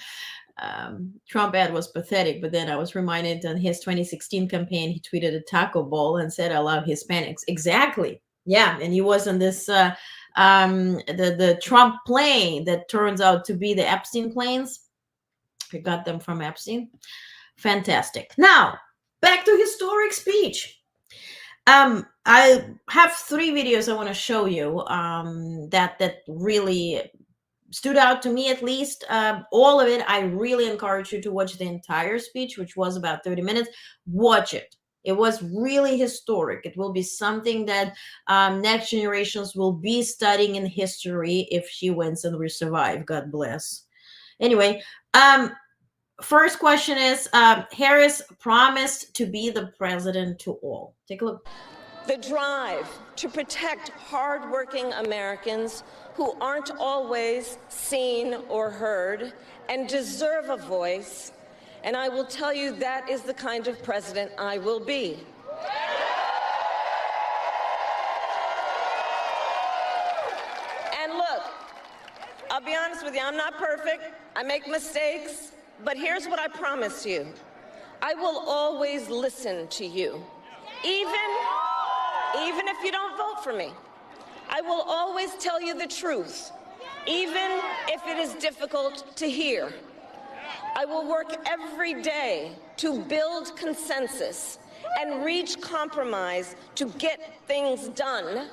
Trump ad was pathetic, but then I was reminded on his 2016 campaign, he tweeted a taco bowl and said, "I love Hispanics." Exactly. Yeah, and he was on this the Trump plane that turns out to be the Epstein planes. He got them from Epstein. Fantastic. Now back to historic speech. I have 3 videos I want to show you that really stood out to me, at least. All of it, I really encourage you to watch the entire speech, which was about 30 minutes. Watch it. It was really historic. It will be something that next generations will be studying in history if she wins and we survive. God bless. Anyway, first question is, Harris promised to be the president to all. Take a look. The drive to protect hardworking Americans who aren't always seen or heard and deserve a voice, and I will tell you that is the kind of president I will be. And look, I'll be honest with you, I'm not perfect. I make mistakes, but here's what I promise you. I will always listen to you, even if you don't vote for me. I will always tell you the truth, even if it is difficult to hear. I will work every day to build consensus and reach compromise to get things done.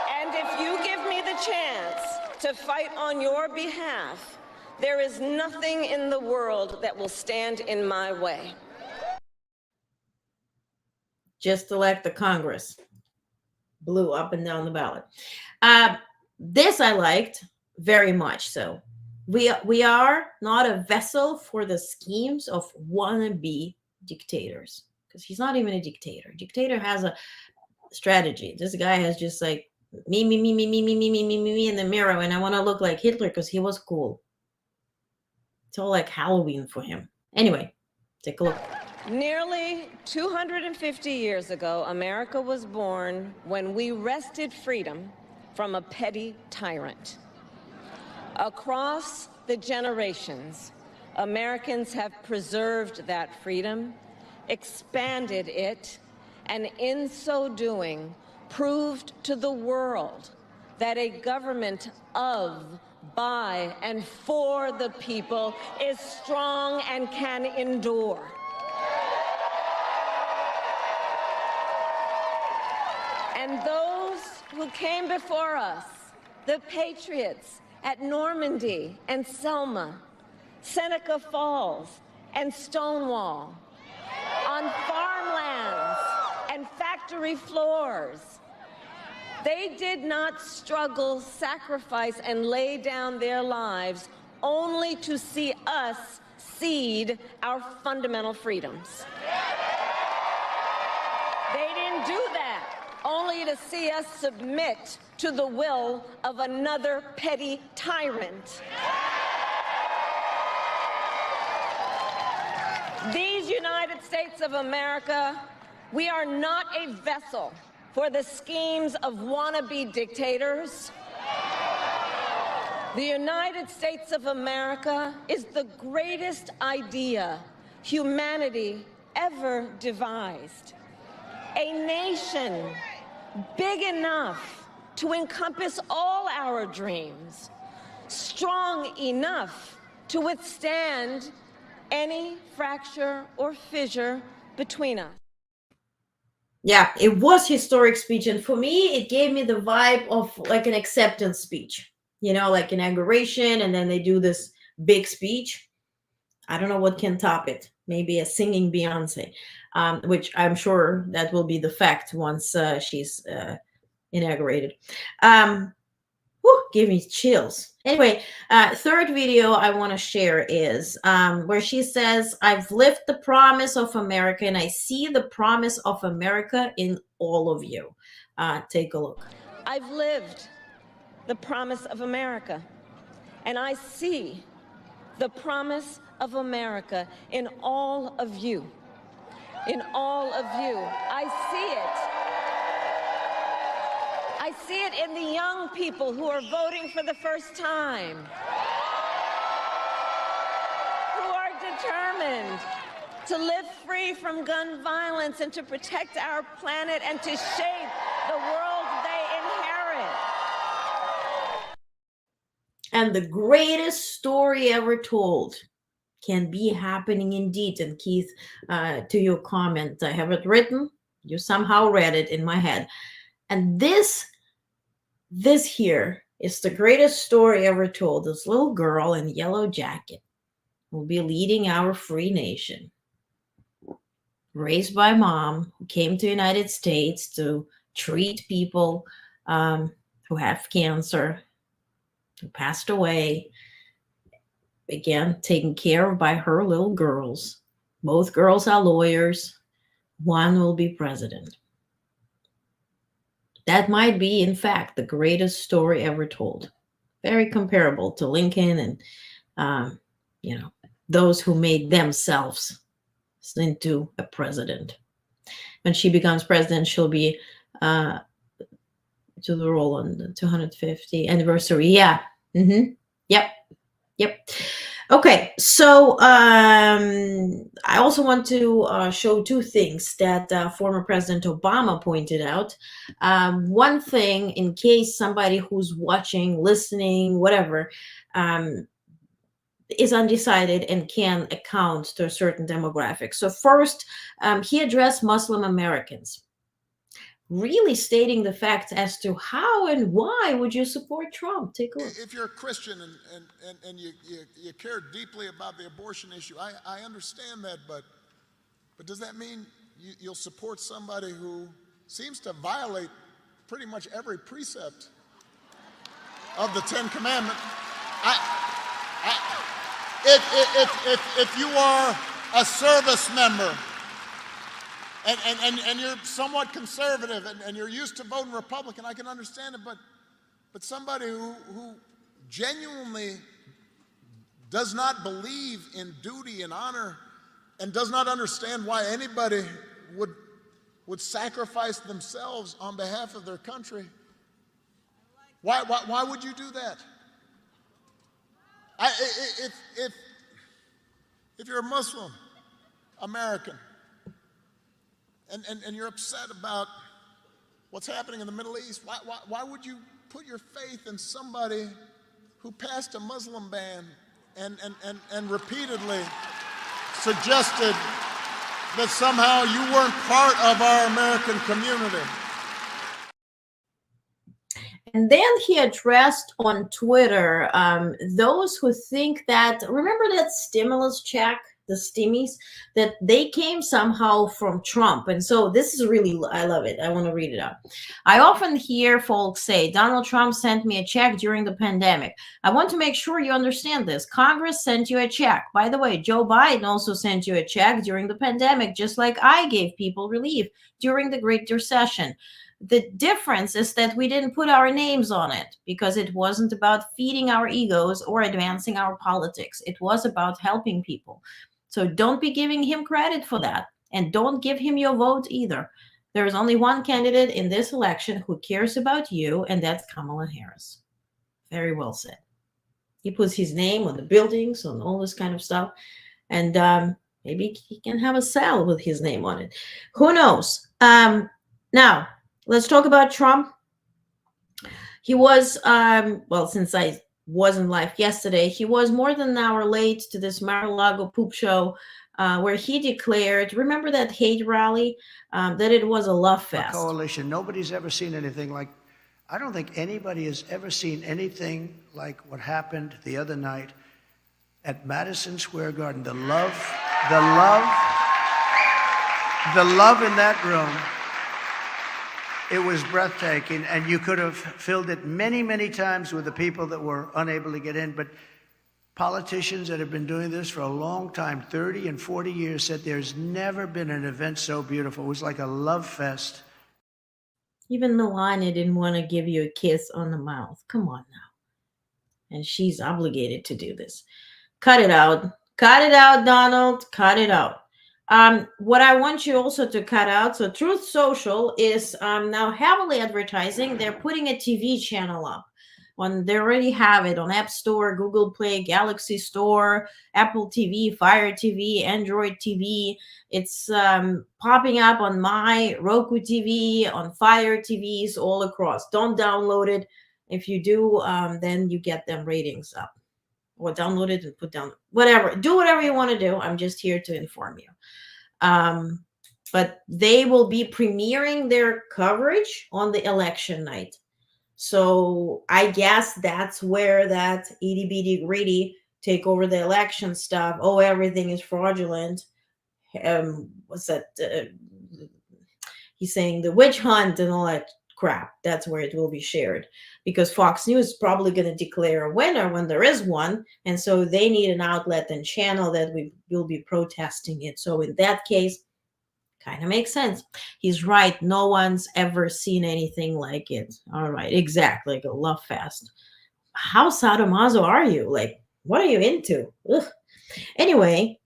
And if you give me the chance to fight on your behalf, there is nothing in the world that will stand in my way. Just elect the Congress. Blew up and down the ballot. This I liked very much. So we are not a vessel for the schemes of wannabe dictators, because he's not even a dictator. Dictator has a strategy. This guy has just like me in the mirror, and I want to look like Hitler because he was cool. It's all like Halloween for him. Anyway, take a look. Nearly 250 years ago, America was born when we wrested freedom from a petty tyrant. Across the generations, Americans have preserved that freedom, expanded it, and in so doing, proved to the world that a government of, by, and for the people is strong and can endure. And those who came before us, the patriots at Normandy and Selma, Seneca Falls and Stonewall, on farmlands and factory floors, they did not struggle, sacrifice, and lay down their lives only to see us cede our fundamental freedoms. They didn't do that only to see us submit to the will of another petty tyrant. These United States of America, we are not a vessel for the schemes of wannabe dictators. The United States of America is the greatest idea humanity ever devised. A nation big enough to encompass all our dreams, strong enough to withstand any fracture or fissure between us. Yeah, it was historic speech, and for me, it gave me the vibe of like an acceptance speech, you know, like inauguration, and then they do this big speech. I don't know what can top it. Maybe a singing Beyonce, which I'm sure that will be the fact once she's inaugurated. Give me chills. Anyway, third video I want to share is where she says, "I've lived the promise of America, and I see the promise of America in all of you." Take a look. I've lived the promise of America, and I see the promise of America in all of you. In all of you. I see it. I see it in the young people who are voting for the first time. determined to live free from gun violence and to protect our planet and to shape the world they inherit. And the greatest story ever told can be happening indeed. And Keith, to your comment, I have it written. You somehow read it in my head. And this here is the greatest story ever told. This little girl in yellow jacket will be leading our free nation. Raised by mom who came to the United States to treat people who have cancer, who passed away, again, taken care of by her little girls. Both girls are lawyers. One will be president. That might be, in fact, the greatest story ever told. Very comparable to Lincoln and, those who made themselves into a president. When she becomes president, she'll be to the role on the 250th anniversary. Yeah. Yep. Okay. So I also want to show two things that former President Obama pointed out. One thing, in case somebody who's watching, listening, whatever, is undecided and can account to a certain demographic. So first, he addressed Muslim Americans, really stating the facts as to how and why would you support Trump. Take a look. If you're a Christian and you care deeply about the abortion issue, I understand that, but does that mean you'll support somebody who seems to violate pretty much every precept of the Ten Commandments? If you are a service member and you're somewhat conservative and you're used to voting Republican, I can understand it, but somebody who genuinely does not believe in duty and honor and does not understand why anybody would sacrifice themselves on behalf of their country, why would you do that? If you're a Muslim American and you're upset about what's happening in the Middle East, why would you put your faith in somebody who passed a Muslim ban and repeatedly suggested that somehow you weren't part of our American community? And then he addressed on Twitter those who think that, remember that stimulus check, the stimmies, that they came somehow from Trump. And so this is really, I love it. I want to read it out. I often hear folks say, Donald Trump sent me a check during the pandemic. I want to make sure you understand this. Congress sent you a check. By the way, Joe Biden also sent you a check during the pandemic, just like I gave people relief during the Great Recession. The difference is that we didn't put our names on it because it wasn't about feeding our egos or advancing our politics. It was about helping people. So don't be giving him credit for that. And don't give him your vote either. There is only one candidate in this election who cares about you, and that's Kamala Harris. Very well said. He puts his name on the buildings, on all this kind of stuff. And maybe he can have a cell with his name on it. Who knows? Now, let's talk about Trump. He was, since I wasn't live yesterday, he was more than an hour late to this Mar-a-Lago poop show where he declared, remember that hate rally, that it was a love fest. Coalition. Nobody's ever seen anything like, I don't think anybody has ever seen anything like what happened the other night at Madison Square Garden. The love in that room. It was breathtaking, and you could have filled it many, many times with the people that were unable to get in. But politicians that have been doing this for a long time, 30 and 40 years, said there's never been an event so beautiful. It was like a love fest. Even Melania didn't want to give you a kiss on the mouth. Come on now. And she's obligated to do this. Cut it out. Cut it out, Donald. Cut it out. What I want you also to cut out, so Truth Social is now heavily advertising. They're putting a TV channel up. They already have it on App Store, Google Play, Galaxy Store, Apple TV, Fire TV, Android TV. It's popping up on my Roku TV, on Fire TVs all across. Don't download it. If you do, then you get them ratings up. Or download it and put down whatever. Do whatever you want to do. I'm just here to inform you. But they will be premiering their coverage on the election night. So I guess that's where that itty bitty gritty take over the election stuff. Oh, everything is fraudulent. What's that? He's saying the witch hunt and all that crap. That's where it will be shared, because Fox News is probably going to declare a winner when there is one. And so they need an outlet and channel that we will be protesting it. So in that case, kind of makes sense. He's right. No one's ever seen anything like it. All right. Exactly. Like a love fest. How sadomaso are you? Like, what are you into? Ugh. Anyway,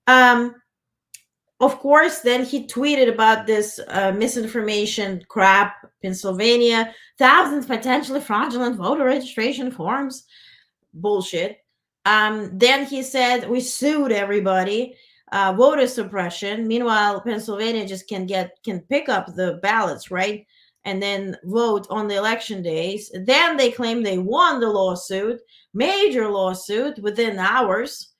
of course, then he tweeted about this misinformation crap. Pennsylvania, thousands potentially fraudulent voter registration forms. Bullshit. Then he said, we sued everybody. Voter suppression. Meanwhile, Pennsylvania just can pick up the ballots, right? And then vote on the election days. Then they claim they won the lawsuit, major lawsuit, within hours.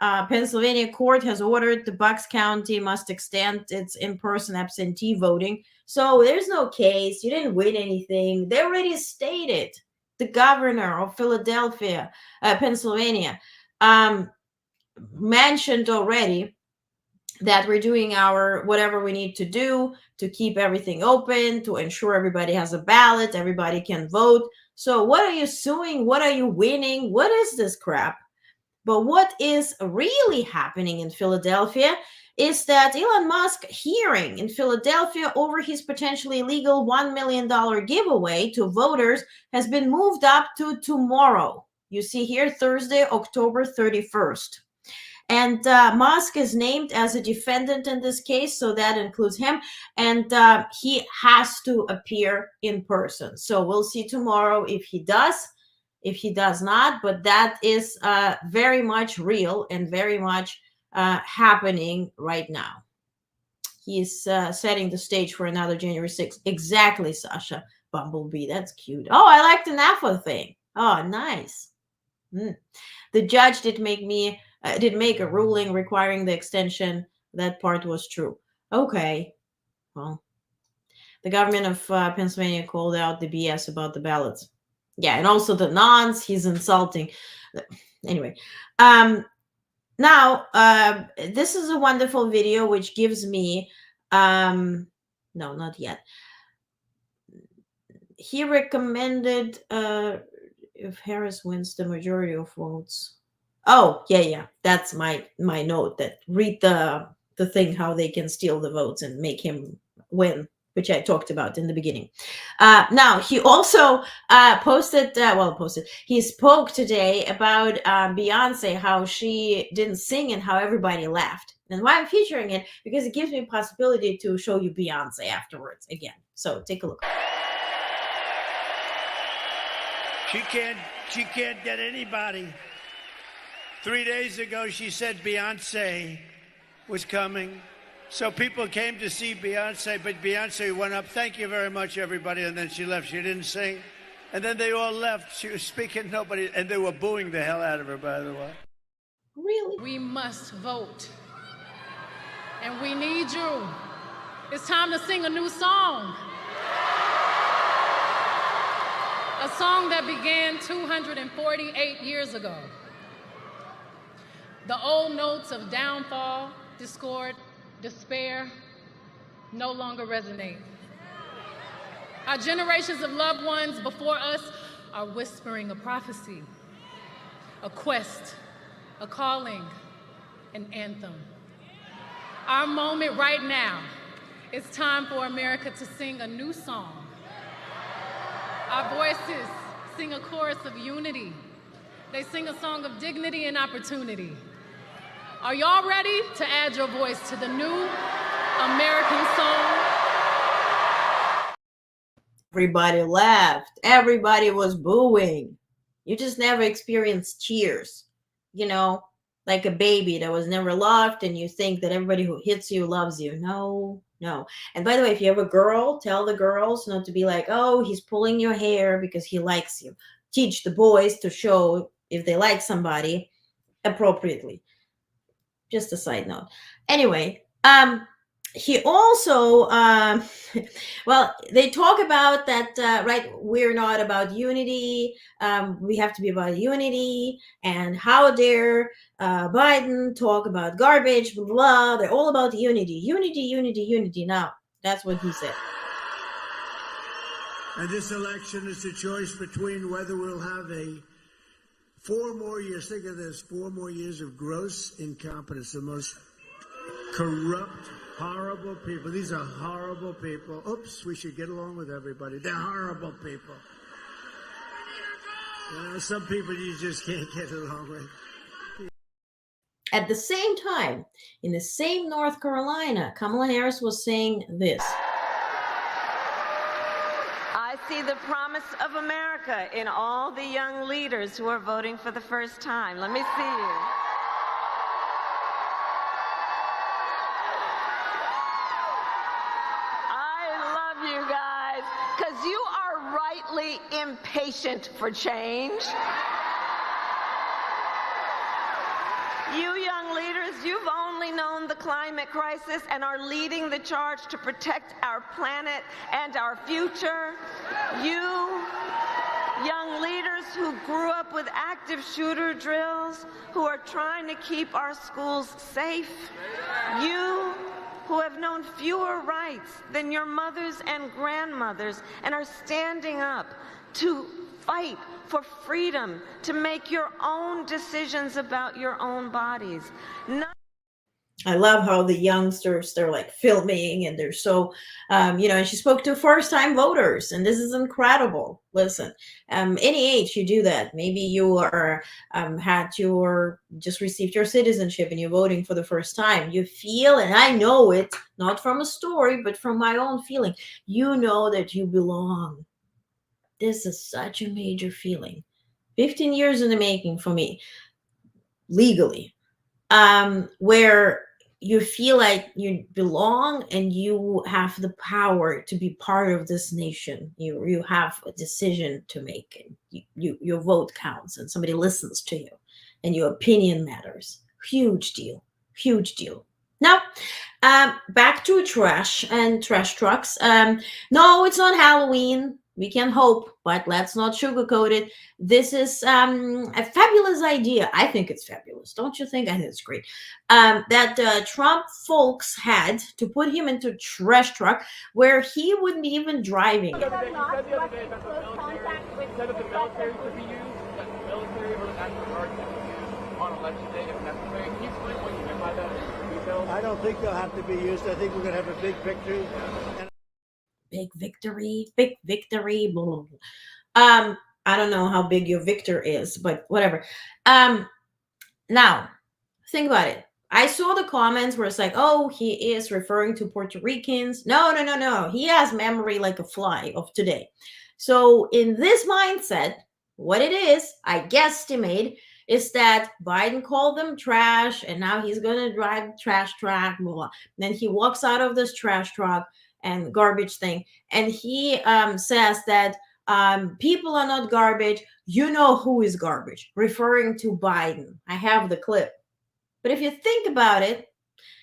Pennsylvania court has ordered the Bucks County must extend its in-person absentee voting. So there's no case. You didn't win anything. They already stated. The governor of Philadelphia, Pennsylvania, mentioned already that we're doing our whatever we need to do to keep everything open, to ensure everybody has a ballot, everybody can vote. So what are you suing? What are you winning? What is this crap? But what is really happening in Philadelphia is that Elon Musk hearing in Philadelphia over his potentially illegal $1 million giveaway to voters has been moved up to tomorrow. You see here, Thursday, October 31st. And Musk is named as a defendant in this case, so that includes him. And he has to appear in person. So we'll see tomorrow if he does not. But that is very much real and very much happening right now. He's setting the stage for another January 6th. Exactly, Sasha. Bumblebee, that's cute. Oh, I like the NAFTA thing. Oh, nice. The judge did make a ruling requiring the extension. That part was true. Okay. Well, the government of Pennsylvania called out the BS about the ballots. Yeah, and also the nons. He's insulting. Anyway, now this is a wonderful video which gives me no, not yet. He recommended if Harris wins the majority of votes. Oh, yeah. That's my note, that read the thing, how they can steal the votes and make him win, which I talked about in the beginning. Now, he also he spoke today about Beyonce, how she didn't sing and how everybody laughed. And why I'm featuring it, because it gives me a possibility to show you Beyonce afterwards again. So take a look. She can't get anybody. 3 days ago, she said Beyonce was coming. So people came to see Beyonce, but Beyonce went up, thank you very much, everybody, and then she left. She didn't sing. And then they all left. She was speaking, nobody, and they were booing the hell out of her, by the way. Really? We must vote. And we need you. It's time to sing a new song. A song that began 248 years ago. The old notes of downfall, discord, despair no longer resonate. Our generations of loved ones before us are whispering a prophecy, a quest, a calling, an anthem. Our moment right now, it's time for America to sing a new song. Our voices sing a chorus of unity. They sing a song of dignity and opportunity. Are y'all ready to add your voice to the new American song? Everybody laughed. Everybody was booing. You just never experienced tears, you know, like a baby that was never loved, and you think that everybody who hits you loves you. No, no. And by the way, if you have a girl, tell the girls not to be like, oh, he's pulling your hair because he likes you. Teach the boys to show if they like somebody appropriately. Just a side note. Anyway, he also, well, they talk about that, right? We're not about unity. We have to be about unity. And how dare Biden talk about garbage, blah, blah. They're all about unity, unity, unity, unity. Now, that's what he said. And this election is a choice between whether we'll have 4 more years, think of this, 4 more years of gross incompetence, the most corrupt, horrible people. These are horrible people. Oops, we should get along with everybody. They're horrible people. You know, some people you just can't get along with. At the same time, in the same North Carolina, Kamala Harris was saying this. I see the promise of America in all the young leaders who are voting for the first time. Let me see you. I love you guys, because you are rightly impatient for change. You young leaders, you've only known the climate crisis and are leading the charge to protect our planet and our future. You young leaders who grew up with active shooter drills, who are trying to keep our schools safe. You who have known fewer rights than your mothers and grandmothers and are standing up to fight for freedom to make your own decisions about your own bodies. I love how the youngsters, they're like filming and they're so, you know, and she spoke to first-time voters, and this is incredible. Listen, any age you do that. Maybe you are just received your citizenship and you're voting for the first time. You feel, and I know it, not from a story, but from my own feeling, you know that you belong. This is such a major feeling. 15 years in the making for me, legally, where you feel like you belong and you have the power to be part of this nation. You have a decision to make, and your vote counts, and somebody listens to you, and your opinion matters. Huge deal, huge deal. Now, back to trash and trash trucks. No, it's not Halloween. We can hope, but let's not sugarcoat it. This is a fabulous idea. I think it's fabulous. Don't you think? I think it's great. That Trump folks had to put him into a trash truck where he wouldn't be even driving it. I don't think they'll have to be used. I think we're going to have a big victory. Big victory, blah, blah, blah. I don't know how big your victor is, but whatever. Now, think about it. I saw the comments where it's like, oh, he is referring to Puerto Ricans. No. He has memory like a fly of today. So in this mindset, what it is, I guesstimate, is that Biden called them trash, and now he's going to drive trash truck, blah, blah. Then he walks out of this trash truck and garbage thing, and he says that people are not garbage. You know who is garbage, referring to Biden. I have the clip. But if you think about it,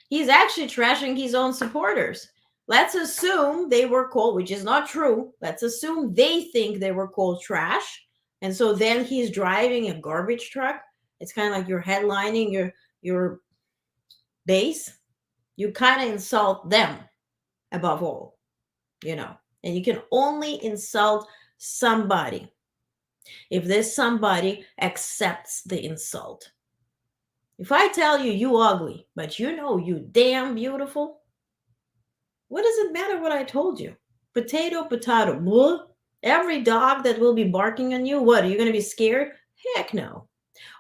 he's actually trashing his own supporters. Let's assume they were called, which is not true. Let's assume they think they were called trash. And so then he's driving a garbage truck. It's kind of like you're headlining your base. You kind of insult them above all, you know. And you can only insult somebody if this somebody accepts the insult. If I tell you you ugly, but you know you damn beautiful, what does it matter what I told you? Potato, potato. Blah. Every dog that will be barking on you, what, are you going to be scared? Heck no.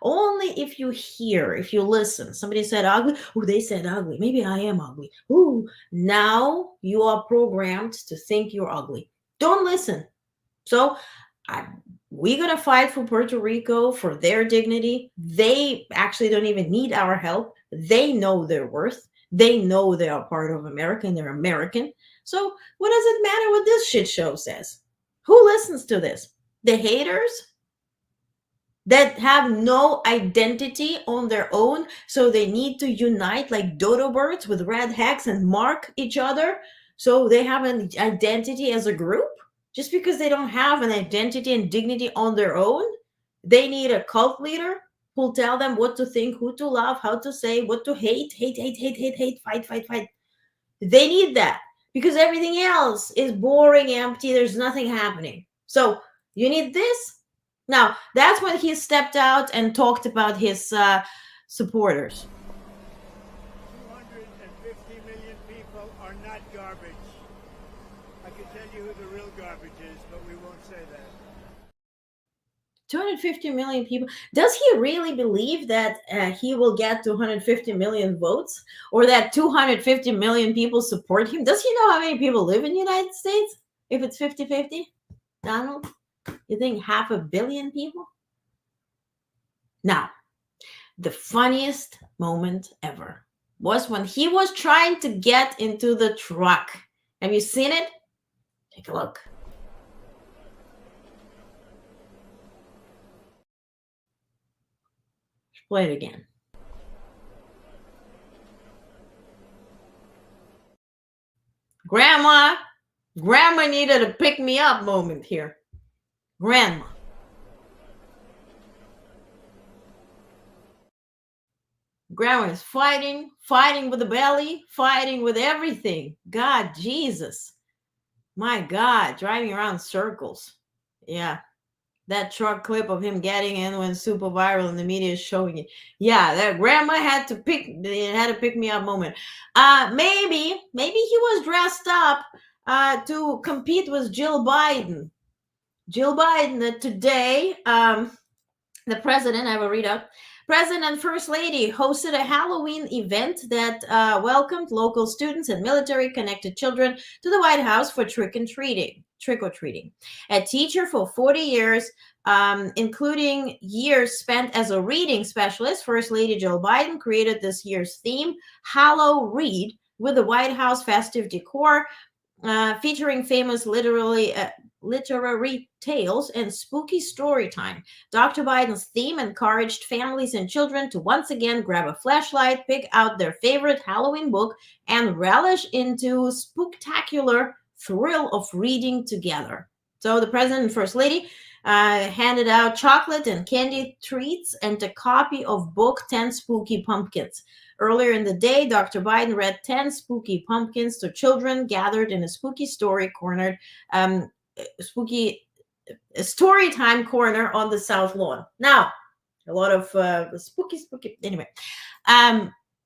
Only if you hear, if you listen. Somebody said ugly. Oh, they said ugly. Maybe I am ugly. Ooh, now you are programmed to think you're ugly. Don't listen. So We're going to fight for Puerto Rico, for their dignity. They actually don't even need our help. They know their worth. They know they are part of America and they're American. So what does it matter what this shit show says? Who listens to this? The haters that have no identity on their own, so they need to unite like dodo birds with red hacks and mark each other so they have an identity as a group? Just because they don't have an identity and dignity on their own, they need a cult leader who'll tell them what to think, who to love, how to say, what to hate, fight. They need that because everything else is boring, empty. There's nothing happening. So you need this. Now, that's when he stepped out and talked about his supporters. 250 million people are not garbage. I can tell you who the real garbage is, but we won't say that. 250 million people. Does he really believe that he will get 250 million votes, or that 250 million people support him? Does he know how many people live in the United States? If it's 50-50, Donald, you think 500 million people? Now, the funniest moment ever was when he was trying to get into the truck. Have you seen it? Take a look. Play it again. Grandma needed a pick me up moment here. Grandma is fighting with the belly, fighting with everything. God, Jesus. My God, driving around circles. Yeah. That truck clip of him getting in went super viral and the media is showing it. Yeah, that grandma had to pick me up moment. Maybe he was dressed up to compete with Jill Biden. Jill Biden that today, the president, I will read up. President and First Lady hosted a Halloween event that welcomed local students and military-connected children to the White House for trick-or-treating. A teacher for 40 years, including years spent as a reading specialist, First Lady Jill Biden created this year's theme, Hallow Read, with the White House festive decor, featuring famous literary tales and spooky story time. Dr. Biden's theme encouraged families and children to once again grab a flashlight, pick out their favorite Halloween book, and relish into spooktacular thrill of reading together. So the president and first lady handed out chocolate and candy treats and a copy of book 10 Spooky Pumpkins. Earlier in the day, Dr. Biden read 10 Spooky Pumpkins to children gathered in a spooky story story time corner on the South Lawn. Now, a lot of spooky. Anyway,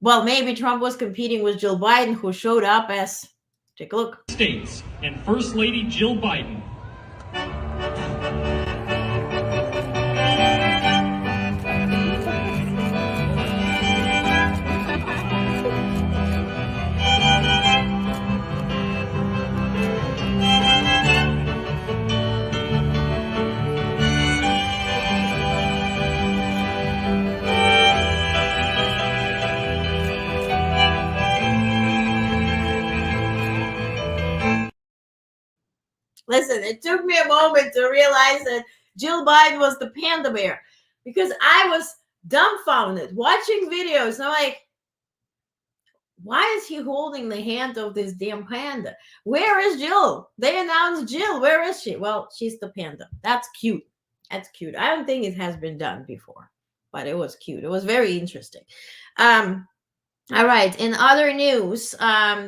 well, maybe Trump was competing with Jill Biden, who showed up as, take a look. States and First Lady Jill Biden. Listen, it took me a moment to realize that Jill Biden was the panda bear because I was dumbfounded watching videos. And I'm like, why is he holding the hand of this damn panda? Where is Jill? They announced Jill. Where is she? Well, she's the panda. That's cute. That's cute. I don't think it has been done before, but it was cute. It was very interesting. All right. In other news,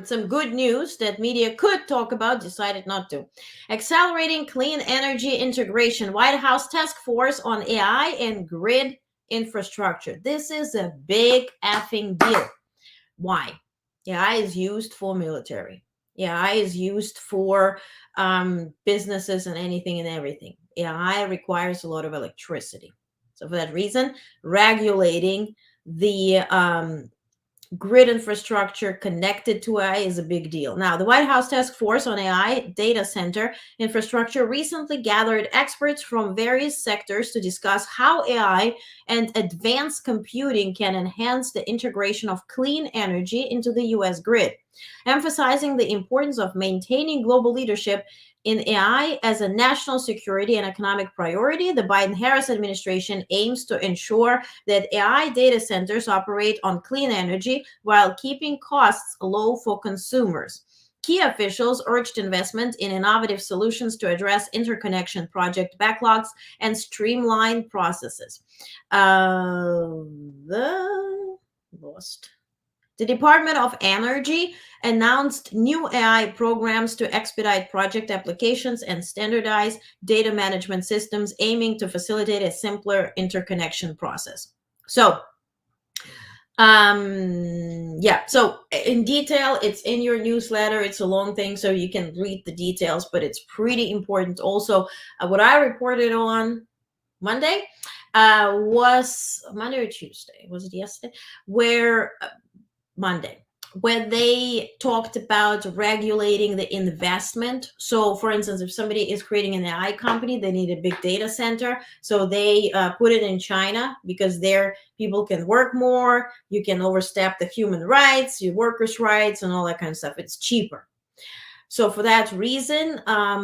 some good news that media could talk about, decided not to. Accelerating clean energy integration. White House task force on AI and grid infrastructure. This is a big effing deal. Why? AI is used for military. AI is used for businesses and anything and everything. AI requires a lot of electricity. So for that reason, regulating the grid infrastructure connected to AI is a big deal. Now, the White House Task Force on AI Data Center Infrastructure recently gathered experts from various sectors to discuss how AI and advanced computing can enhance the integration of clean energy into the US grid, emphasizing the importance of maintaining global leadership in AI as a national security and economic priority. The Biden-Harris administration aims to ensure that AI data centers operate on clean energy while keeping costs low for consumers. Key officials urged investment in innovative solutions to address interconnection project backlogs and streamline processes. The Department of Energy announced new AI programs to expedite project applications and standardize data management systems, aiming to facilitate a simpler interconnection process. So, so in detail, it's in your newsletter. It's a long thing, so you can read the details, but it's pretty important. Also, what I reported on Monday was Monday or Tuesday? Was it yesterday? Monday, where they talked about regulating the investment. So, for instance, if somebody is creating an AI company, they need a big data center. So they put it in China because there people can work more. You can overstep the human rights, your workers' rights, and all that kind of stuff. It's cheaper. So for that reason,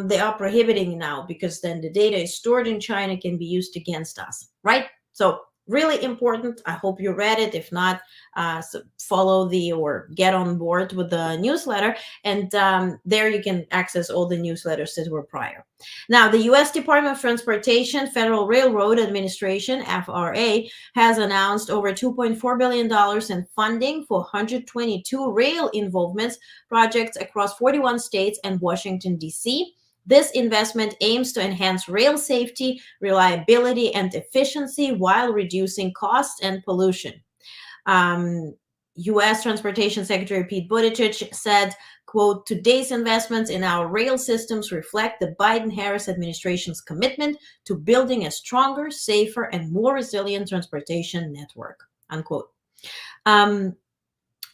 they are prohibiting now, because then the data is stored in China, can be used against us, right? So really important. I hope you read it. If not, so follow or get on board with the newsletter, and there you can access all the newsletters that were prior. Now, the U.S. Department of Transportation Federal Railroad Administration, FRA, has announced over $2.4 billion in funding for 122 rail involvement projects across 41 states and Washington, D.C. This investment aims to enhance rail safety, reliability, and efficiency while reducing costs and pollution. U.S. Transportation Secretary Pete Buttigieg said, quote, "Today's investments in our rail systems reflect the Biden-Harris administration's commitment to building a stronger, safer, and more resilient transportation network," unquote.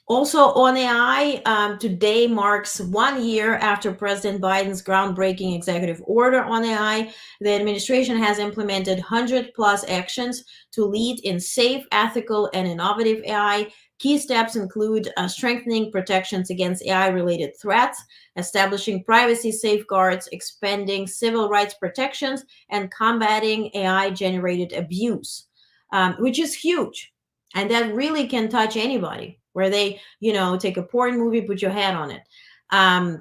Also on AI, today marks 1 year after President Biden's groundbreaking executive order on AI. The administration has implemented 100+ actions to lead in safe, ethical, and innovative AI. Key steps include strengthening protections against AI-related threats, establishing privacy safeguards, expanding civil rights protections, and combating AI-generated abuse, which is huge. And that really can touch anybody, where they, take a porn movie, put your head on it,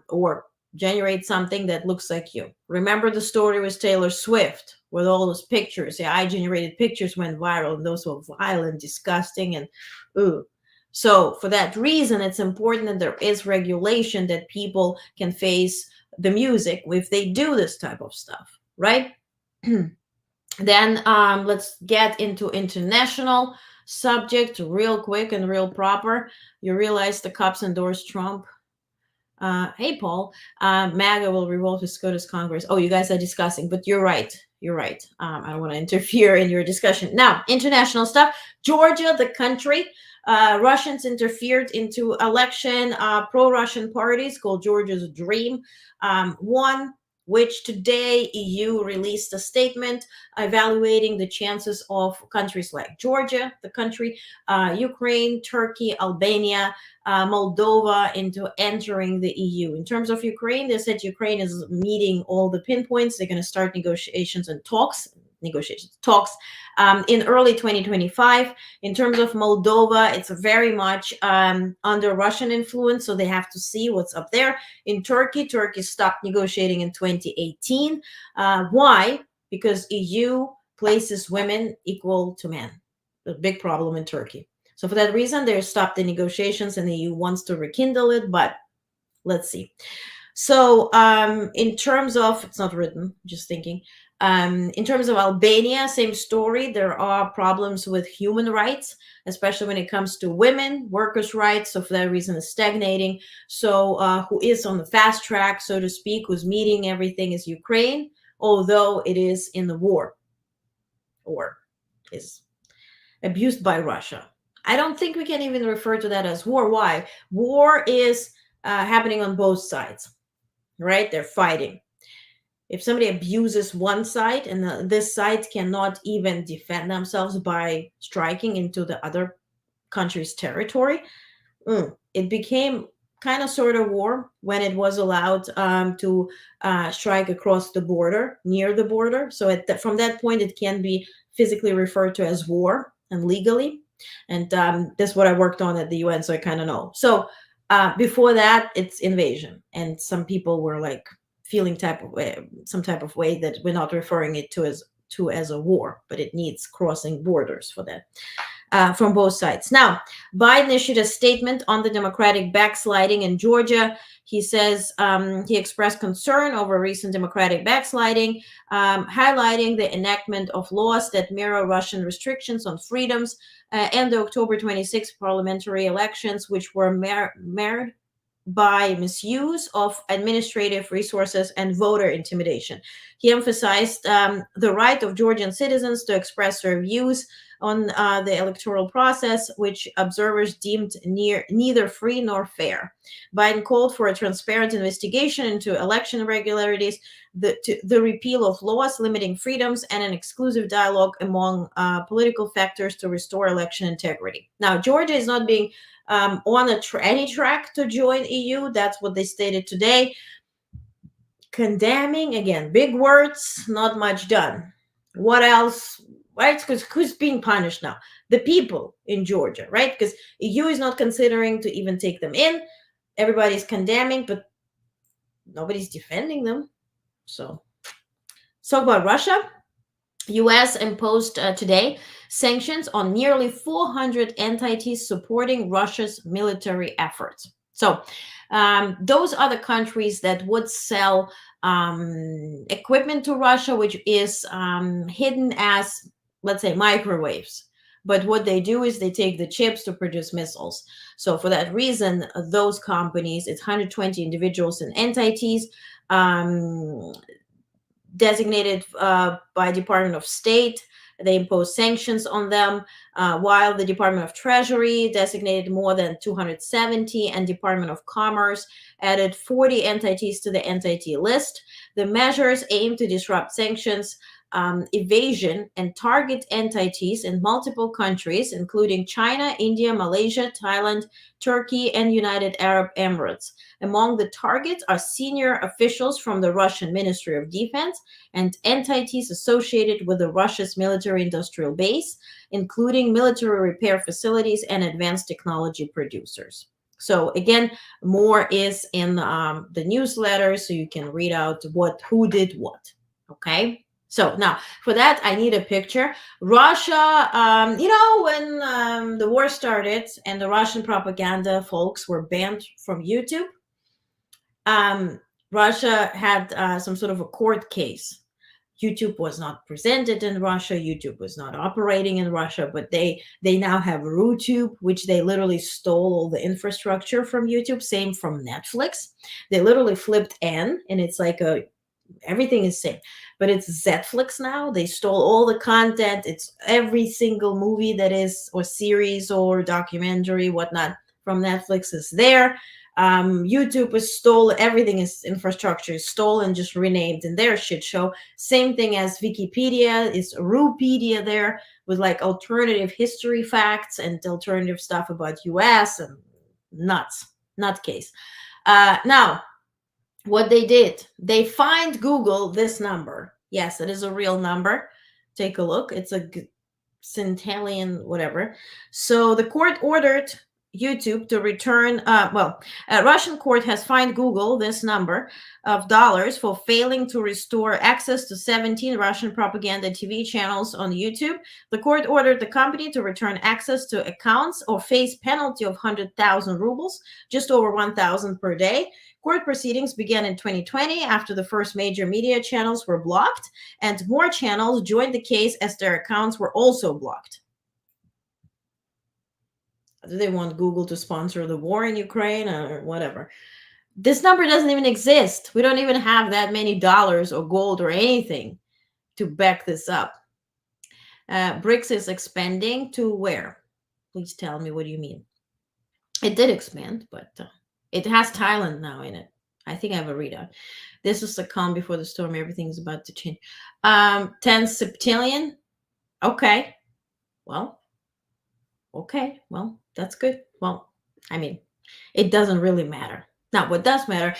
or generate something that looks like you. Remember the story with Taylor Swift, with all those pictures. AI-generated pictures went viral, and those were violent, disgusting, and ooh. So for that reason, it's important that there is regulation, that people can face the music if they do this type of stuff, right? Then let's get into international subject real quick and real proper. You realize the cops endorsed Trump. Hey, Paul, MAGA will revolt with SCOTUS Congress. Oh, you guys are discussing, but you're right. You're right. I don't want to interfere in your discussion. Now, international stuff. Georgia, the country. Russians interfered into election. Pro-Russian parties called Georgia's Dream won, which today EU released a statement evaluating the chances of countries like Georgia, the country, Ukraine, Turkey, Albania, Moldova into entering the EU. In terms of Ukraine, they said Ukraine is meeting all the pinpoints. They're going to start negotiations in early 2025. In terms of Moldova, it's very much under Russian influence, so they have to see what's up there. In Turkey stopped negotiating in 2018. Why? Because EU places women equal to men. A big problem in Turkey. So for that reason, they stopped the negotiations, and the EU wants to rekindle it, but let's see. So in terms of, it's not written, just thinking. In terms of Albania, same story. There are problems with human rights, especially when it comes to women, workers' rights. So for that reason, it's stagnating. So who is on the fast track, so to speak, who's meeting everything is Ukraine, although it is in the war or is abused by Russia. I don't think we can even refer to that as war. Why? War is happening on both sides, right? They're fighting. If somebody abuses one side and this side cannot even defend themselves by striking into the other country's territory, it became kind of sort of war when it was allowed to strike across the border, near the border. So from that point, it can be physically referred to as war and legally. And that's what I worked on at the UN, so I kind of know. So before that, it's invasion. And some people were like feeling some type of way that we're not referring it to as a war, but it needs crossing borders for that. From both sides. Now, Biden issued a statement on the Democratic backsliding in Georgia. He says he expressed concern over recent Democratic backsliding, highlighting the enactment of laws that mirror Russian restrictions on freedoms and the October 26 parliamentary elections, which were marred by misuse of administrative resources and voter intimidation. He emphasized the right of Georgian citizens to express their views on the electoral process, which observers deemed neither free nor fair. Biden called for a transparent investigation into election irregularities, the repeal of laws limiting freedoms, and an exclusive dialogue among political factors to restore election integrity. Now, Georgia is not being on any track to join EU. That's what they stated today. Condemning, again, big words, not much done. What else? Right? Because who's being punished now? The people in Georgia, right? Because EU is not considering to even take them in. Everybody's condemning, but nobody's defending them. So, let's talk about Russia. U.S. imposed today sanctions on nearly 400 entities supporting Russia's military efforts. So, those are the countries that would sell equipment to Russia, which is hidden as, let's say, microwaves. But what they do is they take the chips to produce missiles. So for that reason, those companies, it's 120 individuals and entities designated by Department of State. They impose sanctions on them, while the Department of Treasury designated more than 270, and Department of Commerce added 40 entities to the entity list. The measures aim to disrupt sanctions evasion and target entities in multiple countries, including China, India, Malaysia, Thailand, Turkey, and United Arab Emirates. Among the targets are senior officials from the Russian Ministry of Defense and entities associated with the Russia's military-industrial base, including military repair facilities and advanced technology producers. So again, more is in the newsletter, so you can read out who did what, okay? So now for that, I need a picture. Russia, when the war started and the Russian propaganda folks were banned from YouTube, Russia had some sort of a court case. YouTube was not presented in Russia. YouTube was not operating in Russia, but they now have RuTube, which they literally stole all the infrastructure from YouTube. Same from Netflix. They literally flipped N, and it's like everything is same, but it's Zetflix now. They stole all the content. It's every single movie that is, or series or documentary, whatnot, from Netflix is there. YouTube is stolen. Everything is infrastructure is stolen, just renamed in their shit show. Same thing as Wikipedia is Rupedia there, with like alternative history facts and alternative stuff about US and nutcase. Now, what they did, they find Google this number. Yes, it is a real number. Take a look. It's a centillion, whatever. So the court ordered YouTube to return, a Russian court has fined Google this number of dollars for failing to restore access to 17 Russian propaganda TV channels on YouTube. The court ordered the company to return access to accounts or face penalty of 100,000 rubles, just over 1,000 per day. Court proceedings began in 2020 after the first major media channels were blocked, and more channels joined the case as their accounts were also blocked. Do they want Google to sponsor the war in Ukraine or whatever? This number doesn't even exist. We don't even have that many dollars or gold or anything to back this up. BRICS is expanding to where? Please tell me what you mean. It did expand, but it has Thailand now in it. I think I have a readout. This is the calm before the storm. Everything's about to change. 10 septillion. Okay. Well, that's good. Well, I mean, it doesn't really matter. Now, what does matter,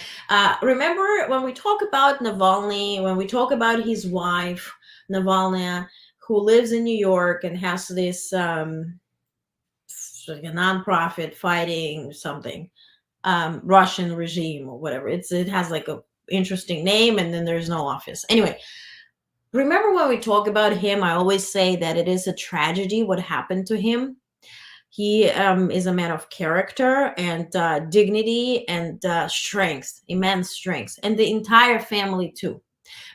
remember when we talk about Navalny, when we talk about his wife, Navalny, who lives in New York and has this like a nonprofit fighting something, Russian regime or whatever. It has like a interesting name, and then there's no office. Anyway, remember when we talk about him, I always say that it is a tragedy what happened to him. He is a man of character and dignity and strength, immense strength, and the entire family too.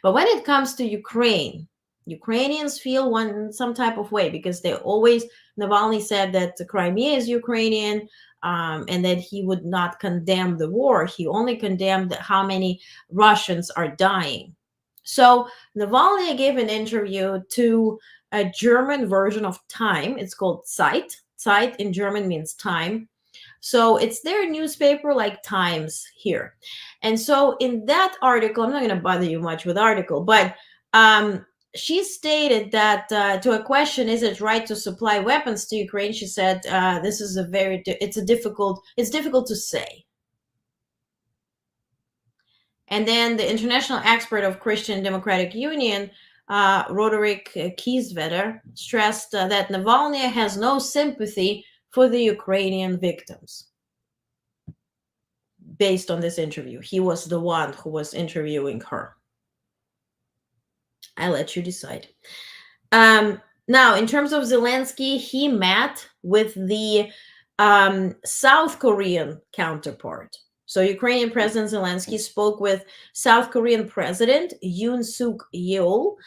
But when it comes to Ukraine, Ukrainians feel some type of way because they always, Navalny said that the Crimea is Ukrainian, and that he would not condemn the war. He only condemned how many Russians are dying. So Navalny gave an interview to a German version of Time. It's called Zeit. Zeit in German means time. So it's their newspaper like Times here. And so in that article, I'm not going to bother you much with the article, but she stated that to a question, is it right to supply weapons to Ukraine? She said, this is it's difficult to say. And then the international expert of Christian Democratic Union, Roderick Kieswetter, stressed that Navalny has no sympathy for the Ukrainian victims. Based on this interview, he was the one who was interviewing her. I let you decide. Now, in terms of Zelensky, he met with the South Korean counterpart. So Ukrainian President Zelensky spoke with South Korean President Yoon Suk Yeol,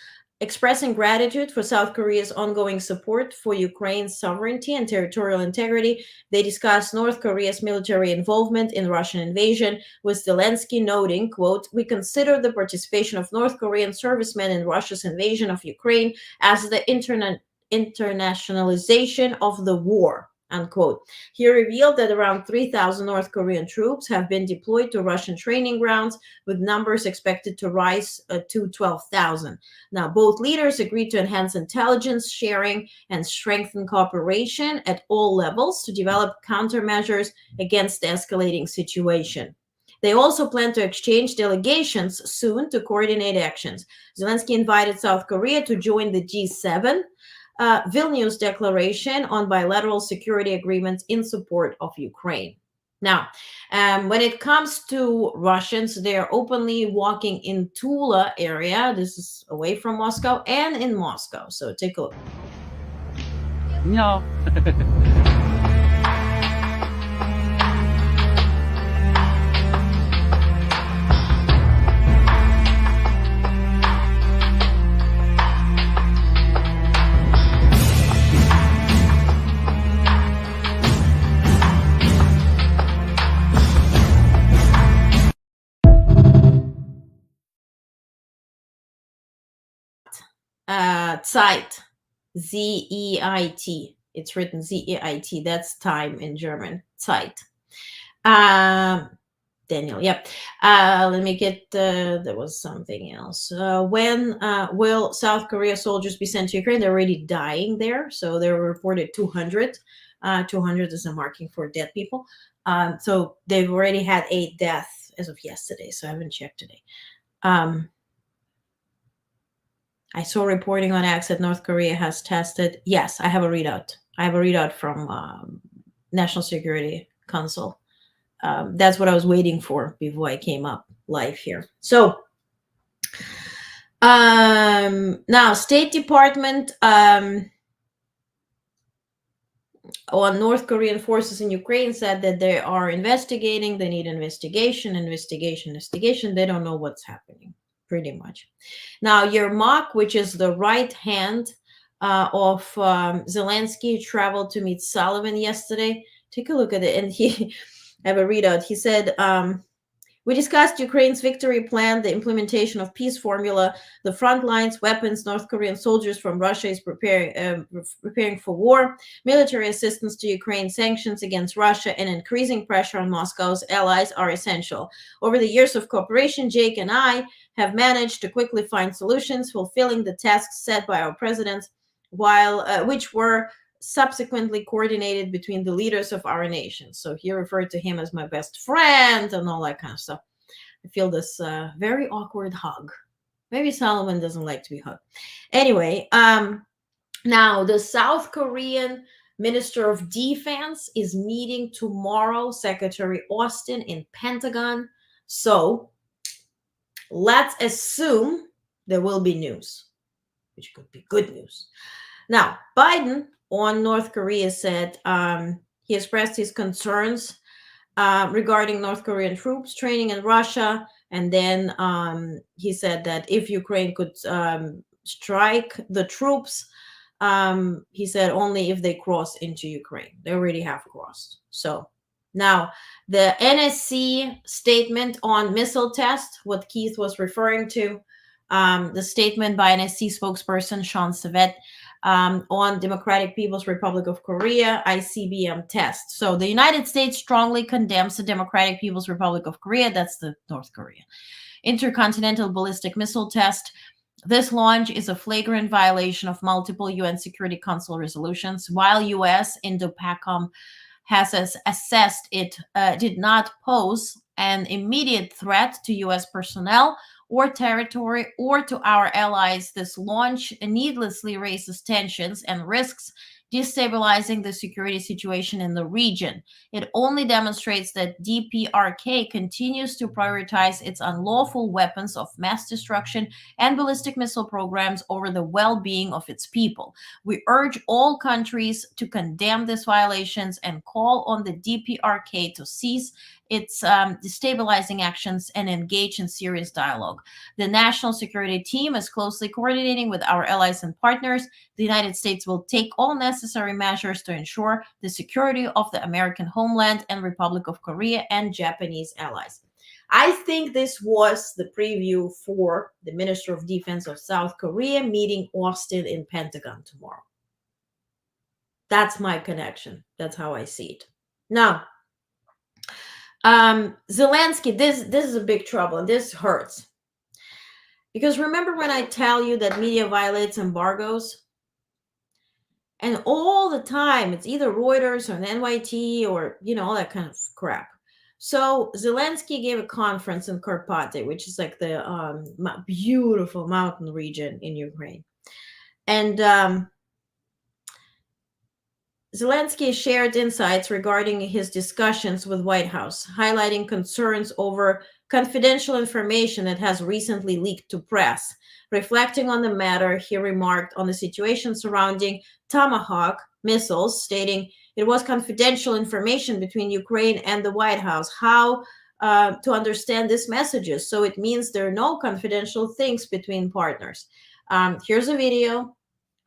expressing gratitude for South Korea's ongoing support for Ukraine's sovereignty and territorial integrity. They discussed North Korea's military involvement in Russian invasion, with Zelensky noting, quote, "We consider the participation of North Korean servicemen in Russia's invasion of Ukraine as the internationalization of the war," unquote. He revealed that around 3,000 North Korean troops have been deployed to Russian training grounds, with numbers expected to rise to 12,000. Now, both leaders agreed to enhance intelligence sharing and strengthen cooperation at all levels to develop countermeasures against the escalating situation. They also plan to exchange delegations soon to coordinate actions. Zelensky invited South Korea to join the G7 Vilnius Declaration on bilateral security agreements in support of Ukraine. Now, when it comes to Russians, they're openly walking in Tula area. This is away from Moscow, and in Moscow. So take a look. No. Zeit, Z-E-I-T. It's written Z-E-I-T. That's time in German. Zeit. Daniel, yep. Let me get, there was something else. When will South Korea soldiers be sent to Ukraine? They're already dying there. So they were reported 200. 200 is a marking for dead people. So they've already had 8 deaths as of yesterday. So I haven't checked today. I saw reporting on X that North Korea has tested. Yes, I have a readout. I have a readout from National Security Council. That's what I was waiting for before I came up live here. So now State Department on North Korean forces in Ukraine said that they are investigating. They need investigation. They don't know what's happening. Pretty much. Now, Yermak, which is the right hand of Zelensky, traveled to meet Sullivan yesterday. Take a look at it. And I have a readout. He said, We discussed Ukraine's victory plan, the implementation of peace formula, the front lines, weapons North Korean soldiers from Russia is preparing for war, military assistance to Ukraine, sanctions against Russia, and increasing pressure on Moscow's allies are essential. Over the years of cooperation, Jake and I have managed to quickly find solutions, fulfilling the tasks set by our presidents, which were subsequently coordinated between the leaders of our nations. So he referred to him as my best friend and all that kind of stuff. I feel this very awkward hug. Maybe Solomon doesn't like to be hugged. Anyway, now the South Korean Minister of Defense is meeting tomorrow, Secretary Austin in Pentagon. So let's assume there will be news, which could be good news. Now, Biden on North Korea said he expressed his concerns regarding North Korean troops training in Russia. And then he said that if Ukraine could strike the troops, he said only if they cross into Ukraine. They already have crossed. So now the NSC statement on missile test, what Keith was referring to, the statement by NSC spokesperson Sean Savet, on Democratic People's Republic of Korea ICBM test. So the United States strongly condemns the Democratic People's Republic of Korea, that's the North Korea, intercontinental ballistic missile test. This launch is a flagrant violation of multiple UN Security Council resolutions. While US Indo-PACOM has assessed it did not pose an immediate threat to US personnel or territory or to our allies, this launch needlessly raises tensions and risks destabilizing the security situation in the region. It only demonstrates that DPRK continues to prioritize its unlawful weapons of mass destruction and ballistic missile programs over the well-being of its people. We urge all countries to condemn these violations and call on the DPRK to cease its destabilizing actions and engage in serious dialogue. The national security team is closely coordinating with our allies and partners. The United States will take all necessary measures to ensure the security of the American homeland and Republic of Korea and Japanese allies. I think this was the preview for the Minister of Defense of South Korea meeting Austin in Pentagon tomorrow. That's my connection. That's how I see it. Now, Zelensky, this is a big trouble, and this hurts. Because remember when I tell you that media violates embargoes? And all the time, it's either Reuters or NYT or, all that kind of crap. So Zelensky gave a conference in Karpaty, which is like the beautiful mountain region in Ukraine. And Zelensky shared insights regarding his discussions with White House, highlighting concerns over confidential information that has recently leaked to press. Reflecting on the matter, he remarked on the situation surrounding Tomahawk missiles, stating it was confidential information between Ukraine and the White House. How to understand these messages? So it means there are no confidential things between partners. Here's a video.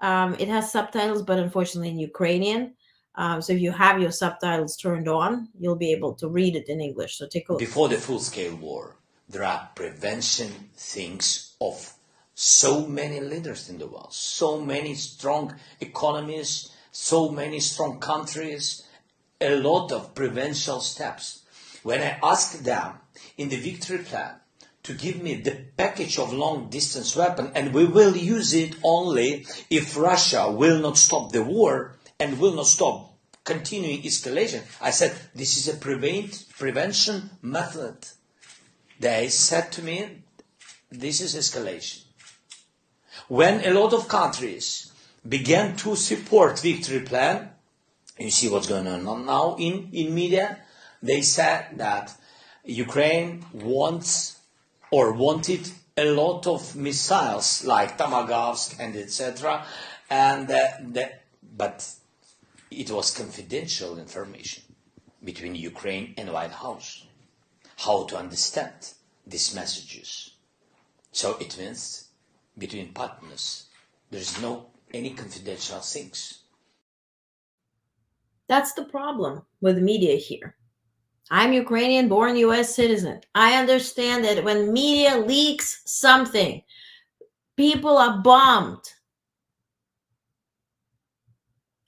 It has subtitles, but unfortunately in Ukrainian. So if you have your subtitles turned on, you'll be able to read it in English. So take a look. Before the full-scale war, there are prevention things of so many leaders in the world, so many strong economies, so many strong countries, a lot of prevention steps. When I asked them in the victory plan to give me the package of long-distance weapon, and we will use it only if Russia will not stop the war and will not stop continuing escalation, I said, this is a prevention method. They said to me, this is escalation. When a lot of countries began to support victory plan, you see what's going on now in media, they said that Ukraine wants or wanted a lot of missiles like Tomahawk and etc. But it was confidential information between Ukraine and White House. How to understand these messages? So it means between partners, there is no any confidential things. That's the problem with media here. I'm Ukrainian, born US citizen. I understand that when media leaks something, people are bombed.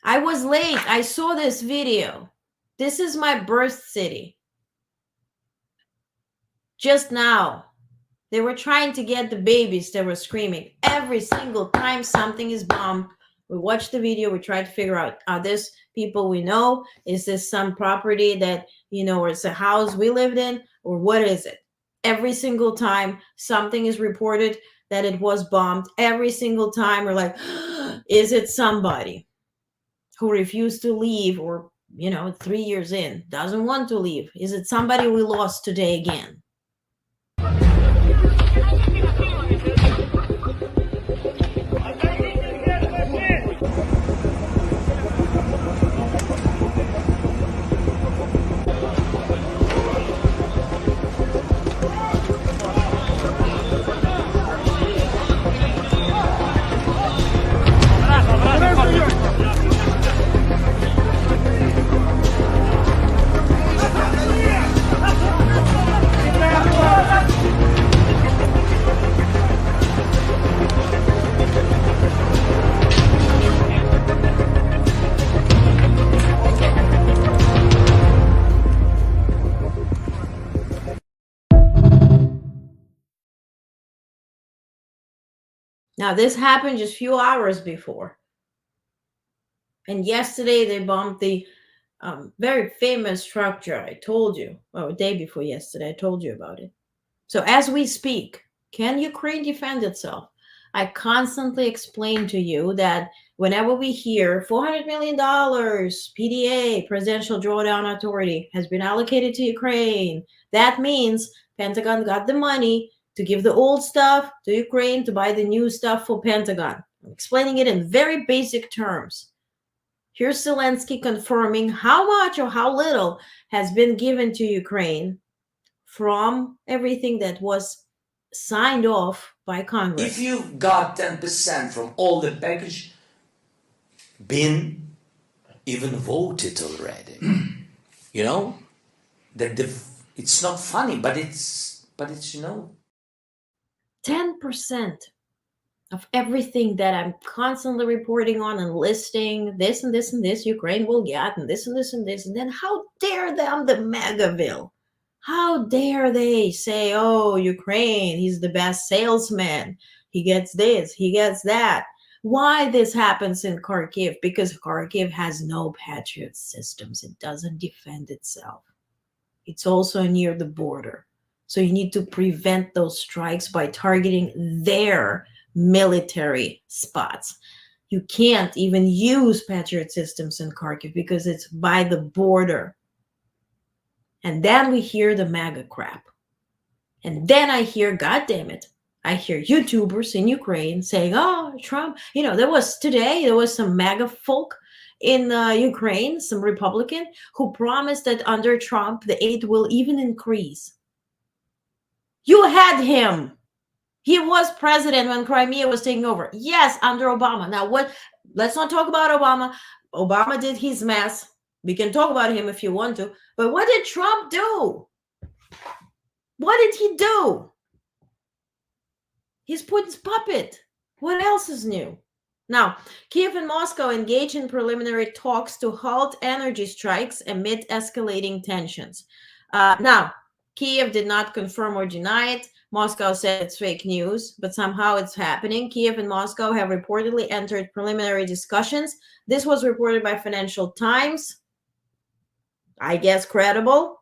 I was late. I saw this video. This is my birth city. Just now, they were trying to get the babies that were screaming. Every single time something is bombed, we watch the video, we try to figure out, are this people we know? Is this some property that, or it's a house we lived in? Or what is it? Every single time something is reported that it was bombed, every single time we're like, is it somebody who refused to leave or, 3 years in, doesn't want to leave? Is it somebody we lost today again? Now, this happened just a few hours before. And yesterday, they bombed the very famous structure. I told you, a day before yesterday, I told you about it. So as we speak, can Ukraine defend itself? I constantly explain to you that whenever we hear $400 million, PDA, Presidential Drawdown Authority, has been allocated to Ukraine, that means Pentagon got the money to give the old stuff to Ukraine to buy the new stuff for Pentagon. I'm explaining it in very basic terms. Here's Zelensky confirming how much or how little has been given to Ukraine from everything that was signed off by Congress. If you've got 10% from all the package been even voted already, that it's not funny, but it's 10% of everything that I'm constantly reporting on and listing, this and this and this Ukraine will get, and this and this and this, and then how dare them, the MAGAville? How dare they say, oh, Ukraine, he's the best salesman. He gets this, he gets that. Why this happens in Kharkiv? Because Kharkiv has no Patriot systems. It doesn't defend itself. It's also near the border. So you need to prevent those strikes by targeting their military spots. You can't even use Patriot systems in Kharkiv because it's by the border. And then we hear the MAGA crap. And then I hear, God damn it, I hear YouTubers in Ukraine saying, oh, Trump, there was some MAGA folk in Ukraine, some Republican, who promised that under Trump, the aid will even increase. You had him. He was president when Crimea was taking over. Yes, under Obama. Now, let's not talk about Obama. Obama did his mess. We can talk about him if you want to. But what did Trump do? What did he do? He's Putin's puppet. What else is new? Now, Kiev and Moscow engage in preliminary talks to halt energy strikes amid escalating tensions. Now, Kiev did not confirm or deny it. Moscow said it's fake news, but somehow it's happening. Kiev and Moscow have reportedly entered preliminary discussions. This was reported by Financial Times. I guess credible.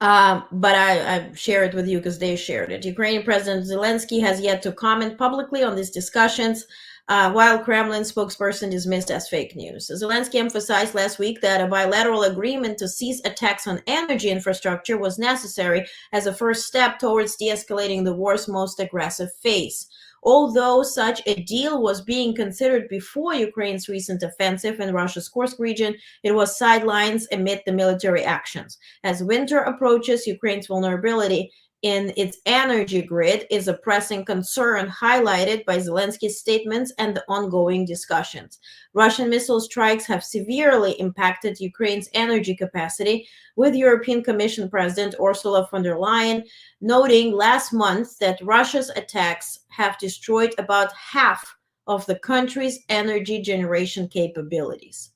But I share it with you because they shared it. Ukrainian President Zelensky has yet to comment publicly on these discussions, while Kremlin spokesperson dismissed as fake news. Zelensky emphasized last week that a bilateral agreement to cease attacks on energy infrastructure was necessary as a first step towards de-escalating the war's most aggressive phase. Although such a deal was being considered before Ukraine's recent offensive in Russia's Kursk region, it was sidelines amid the military actions. As winter approaches, Ukraine's vulnerability in its energy grid is a pressing concern highlighted by Zelensky's statements and the ongoing discussions. Russian missile strikes have severely impacted Ukraine's energy capacity, with European Commission President Ursula von der Leyen noting last month that Russia's attacks have destroyed about half of the country's energy generation capabilities.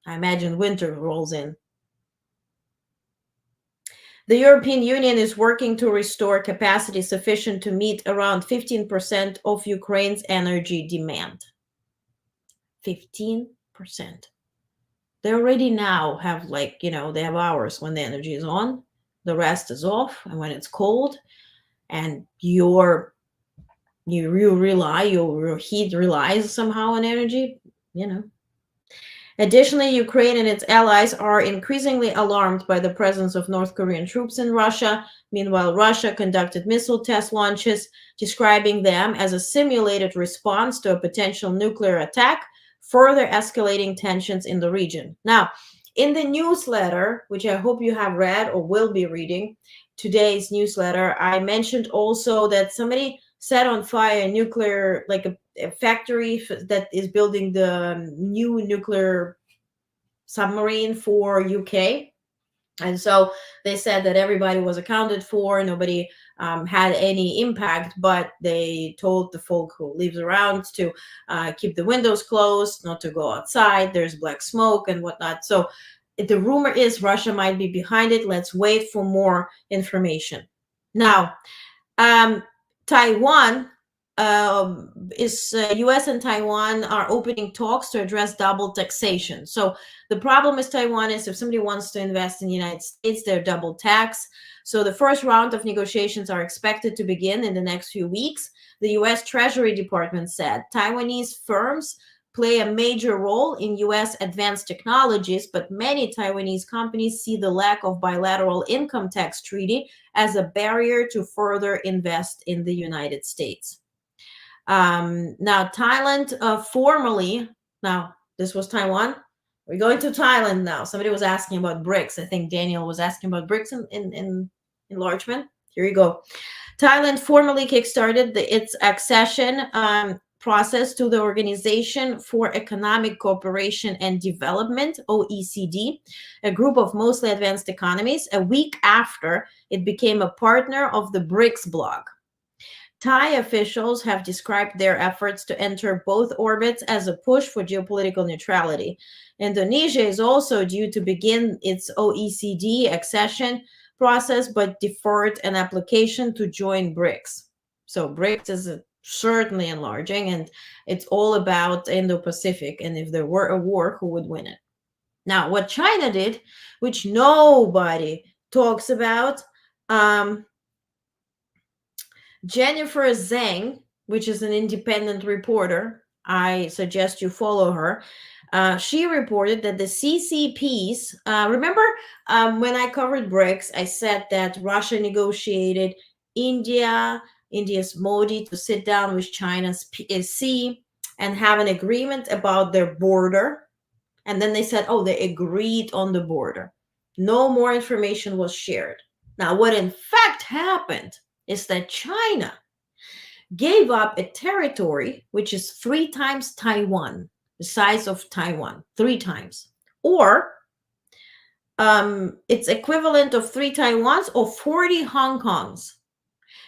I imagine winter rolls in. The European Union is working to restore capacity sufficient to meet around 15% of Ukraine's energy demand. 15%. They already now have, like, you know, they have hours when the energy is on, the rest is off, and when it's cold, and your heat relies somehow on energy, you know. Additionally, Ukraine and its allies are increasingly alarmed by the presence of North Korean troops in Russia. Meanwhile, Russia conducted missile test launches, describing them as a simulated response to a potential nuclear attack, further escalating tensions in the region. Now, in the newsletter, which I hope you have read or will be reading, today's newsletter, I mentioned also that somebody set on fire a nuclear, like a factory that is building the new nuclear submarine for UK. And so they said that everybody was accounted for, nobody had any impact, but they told the folk who lives around to keep the windows closed, not to go outside, there's black smoke and whatnot. So the rumor is Russia might be behind it. Let's wait for more information. Now, Taiwan U.S. and Taiwan are opening talks to address double taxation. So the problem with Taiwan is if somebody wants to invest in the United States, they're double taxed. So the first round of negotiations are expected to begin in the next few weeks. The U.S. Treasury Department said Taiwanese firms play a major role in U.S. advanced technologies, but many Taiwanese companies see the lack of bilateral income tax treaty as a barrier to further invest in the United States. Now, Thailand formally, now this was Taiwan. We're going to Thailand now. Somebody was asking about BRICS. I think Daniel was asking about BRICS in enlargement. Here you go. Thailand formally kickstarted its accession process to the Organization for Economic Cooperation and Development, OECD, a group of mostly advanced economies, a week after it became a partner of the BRICS bloc. Thai officials have described their efforts to enter both orbits as a push for geopolitical neutrality. Indonesia is also due to begin its OECD accession process, but deferred an application to join BRICS. So BRICS is certainly enlarging, and it's all about Indo-Pacific, and if there were a war, who would win it? Now, what China did, which nobody talks about, Jennifer Zhang, which is an independent reporter, I suggest you follow her. She reported that the CCPs, remember when I covered BRICS, I said that Russia negotiated India's Modi to sit down with China's PSC and have an agreement about their border. And then they said, oh, they agreed on the border. No more information was shared. Now, what in fact happened is that China gave up a territory which is 3 times Taiwan, the size of Taiwan, 3 times, or it's equivalent of 3 Taiwans or 40 Hong Kongs,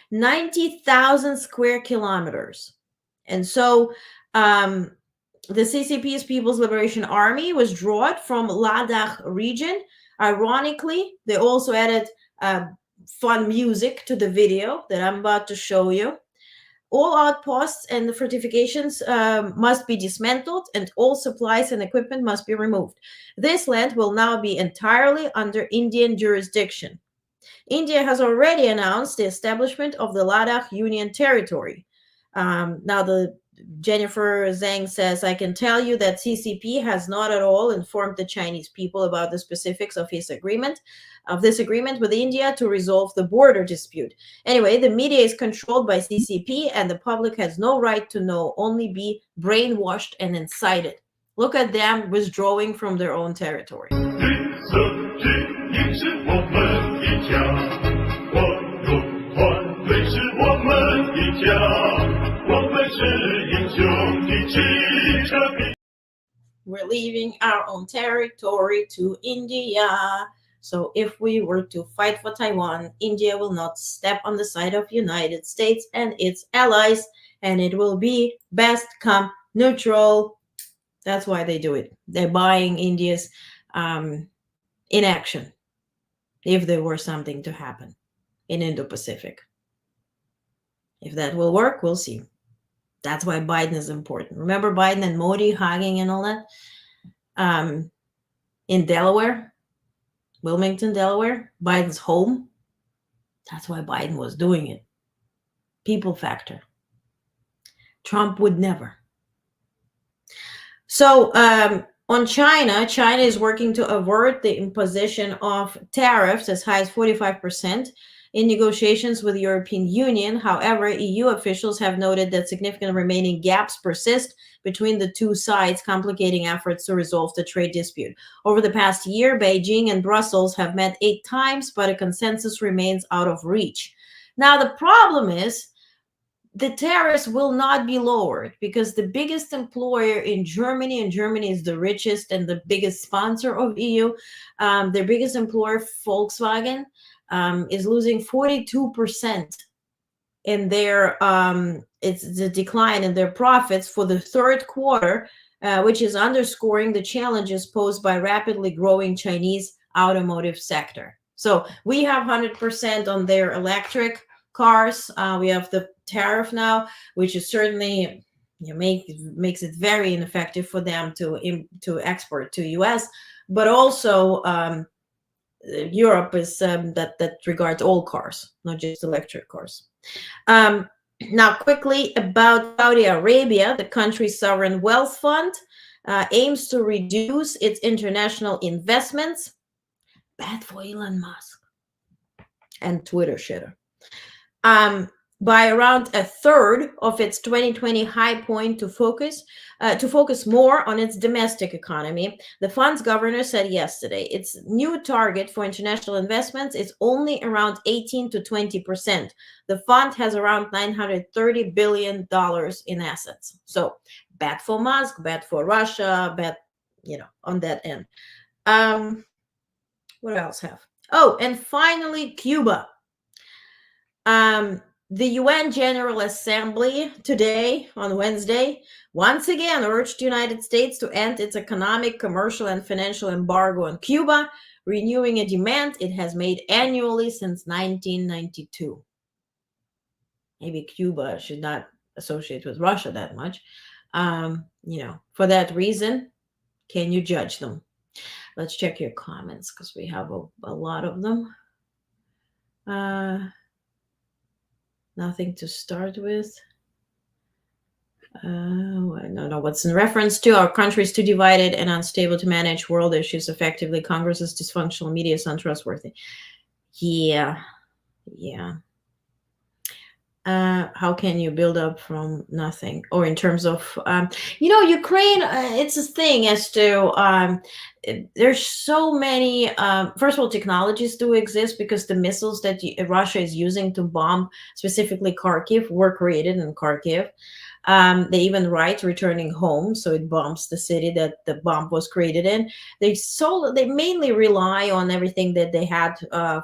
90,000 square kilometers. And so the CCP's People's Liberation Army was drawn from Ladakh region. Ironically, they also added fun music to the video that I'm about to show you. All outposts and the fortifications must be dismantled, and all supplies and equipment must be removed. This land will now be entirely under Indian jurisdiction. India has already announced the establishment of the Ladakh Union Territory. Now, the Jennifer Zhang says, I can tell you that CCP has not at all informed the Chinese people about the specifics of this agreement with India to resolve the border dispute. Anyway, the media is controlled by CCP, and the public has no right to know, only be brainwashed and incited. Look at them withdrawing from their own territory. leaving our own territory to India. So if we were to fight for Taiwan, India will not step on the side of United States and its allies, and it will be best come neutral. That's why they do it. They're buying India's inaction if there were something to happen in Indo-Pacific. If that will work, we'll see. That's why Biden is important. Remember Biden and Modi hugging and all that? In Delaware, Wilmington, Delaware, Biden's home. That's why Biden was doing it. People factor. Trump would never. So on China, China is working to avert the imposition of tariffs as high as 45% in negotiations with the European Union. However, EU officials have noted that significant remaining gaps persist between the two sides, complicating efforts to resolve the trade dispute. Over the past year, Beijing and Brussels have met 8 times, but a consensus remains out of reach. Now, the problem is the tariffs will not be lowered because the biggest employer in Germany, and Germany is the richest and the biggest sponsor of EU, their biggest employer, Volkswagen, is losing 42% in their it's the decline in their profits for the third quarter, which is underscoring the challenges posed by rapidly growing Chinese automotive sector. So we have 100% on their electric cars. We have the tariff now, which is certainly makes it very ineffective for them to export to US, but also Europe is that regards all cars, not just electric cars. Now, quickly about Saudi Arabia, the country's sovereign wealth fund aims to reduce its international investments. Bad for Elon Musk and Twitter shitter. By around a third of its 2020 high point to focus more on its domestic economy. The fund's governor said yesterday its new target for international investments is only around 18 to 20%. The fund has around $930 billion in assets. So bad for Musk, bad for Russia, bad, on that end. What else have? Oh, and finally, Cuba. The UN General Assembly today, on Wednesday, once again urged the United States to end its economic, commercial, and financial embargo on Cuba, renewing a demand it has made annually since 1992. Maybe Cuba should not associate with Russia that much. For that reason, can you judge them? Let's check your comments because we have a lot of them. Nothing to start with. I don't know what's in reference to. Our country is too divided and unstable to manage world issues effectively. Congress is dysfunctional. Media is untrustworthy. Yeah. How can you build up from nothing? Or in terms of, Ukraine, it's a thing as to, there's so many, first of all, technologies do exist because the missiles that Russia is using to bomb specifically Kharkiv were created in Kharkiv. They even write returning home, so it bombs the city that the bomb was created in. They mainly rely on everything that they had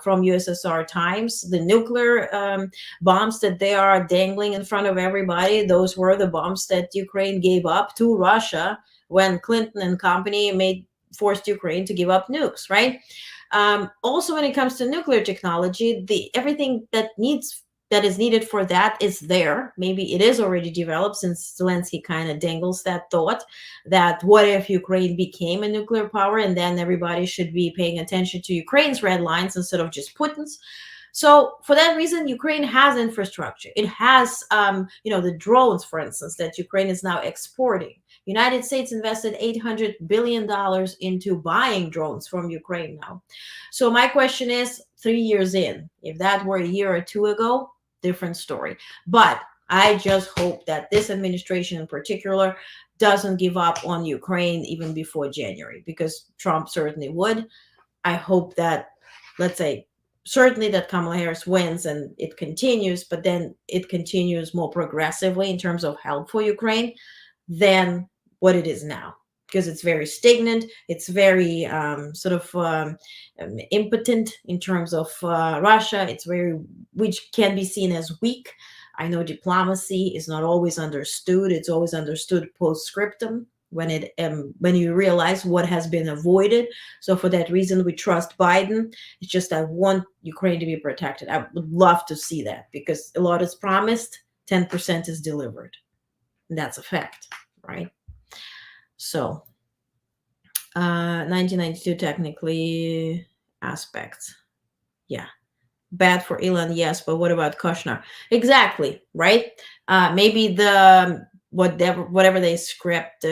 from USSR times. The nuclear bombs that they are dangling in front of everybody, those were the bombs that Ukraine gave up to Russia when Clinton and company forced Ukraine to give up nukes, right? Also, when it comes to nuclear technology, everything that is needed for that is there. Maybe it is already developed, since Zelensky kind of dangles that thought that what if Ukraine became a nuclear power, and then everybody should be paying attention to Ukraine's red lines instead of just Putin's. So for that reason, Ukraine has infrastructure. It has, the drones, for instance, that Ukraine is now exporting. United States invested $800 billion into buying drones from Ukraine now. So my question is, 3 years in, if that were a year or two ago, different story. But I just hope that this administration in particular doesn't give up on Ukraine even before January, because Trump certainly would. I hope that, let's say, certainly that Kamala Harris wins and it continues, but then it continues more progressively in terms of help for Ukraine than what it is now. because it's very stagnant. It's very impotent in terms of Russia. It's which can be seen as weak. I know diplomacy is not always understood. It's always understood post-scriptum when you realize what has been avoided. So for that reason, we trust Biden. It's just I want Ukraine to be protected. I would love to see that because a lot is promised, 10% is delivered. And that's a fact, right? So 1992 technically aspects. Yeah. Bad for Elon, yes, but what about Kushner? Exactly, right? Maybe the whatever they script,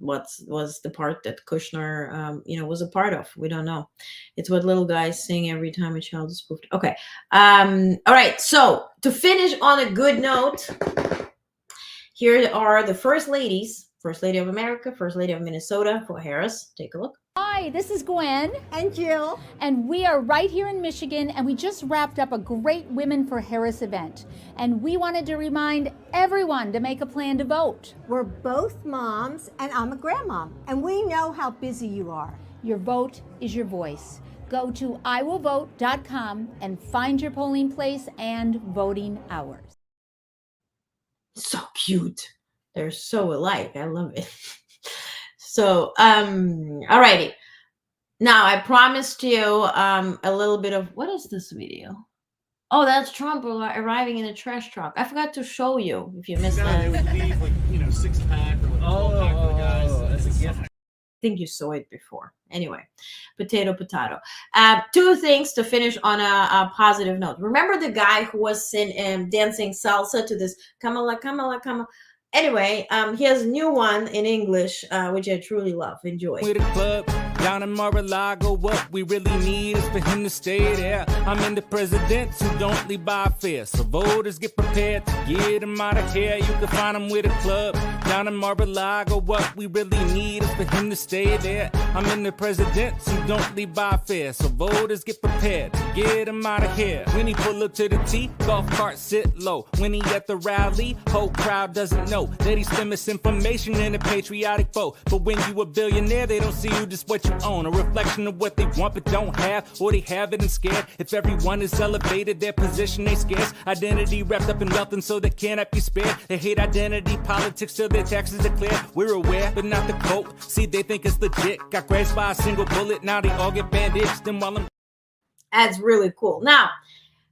what was the part that Kushner, was a part of? We don't know. It's what little guys sing every time a child is spoofed. Okay. All right. So to finish on a good note, here are the first ladies. First Lady of America, First Lady of Minnesota for Harris. Take a look. Hi, this is Gwen. And Jill. And we are right here in Michigan, and we just wrapped up a great Women for Harris event. And we wanted to remind everyone to make a plan to vote. We're both moms, and I'm a grandmom, and we know how busy you are. Your vote is your voice. Go to iwillvote.com and find your polling place and voting hours. So cute. They're so alike. I love it. So, all righty. Now, I promised you a little bit of, what is this video? Oh, that's Trump arriving in a trash truck. I forgot to show you if you missed that. They would leave, like, 6-pack or like 12-pack for the guys. That's a gift. I think you saw it before. Anyway, potato. Two things to finish on a positive note. Remember the guy who was dancing salsa to this Kamala. Anyway, he has a new one in English, which I truly love. Enjoy. With a club down in Mar-a-Lago, what we really need is for him to stay there. I'm in the presidents who don't leave by fair, so voters get prepared to get him out of here. You can find him with a club down in Mar-a-Lago. What we really need is for him to stay there. I'm in the presidents who don't leave by fair, so voters get prepared to get him out of here. When he pull up to the T, golf cart sit low. When he at the rally, whole crowd doesn't know that he's spend misinformation in a patriotic foe. But when you a billionaire, they don't see you just what you own. A reflection of what they want but don't have, or they have it and scared. If everyone is elevated, their position they scarce. Identity wrapped up in wealth and so they cannot be spared. They hate identity politics till their taxes declared. We're aware, but not the cope. See, they think it's legit. Got grazed by a single bullet, now they all get bandaged. Then while I'm... That's really cool. Now,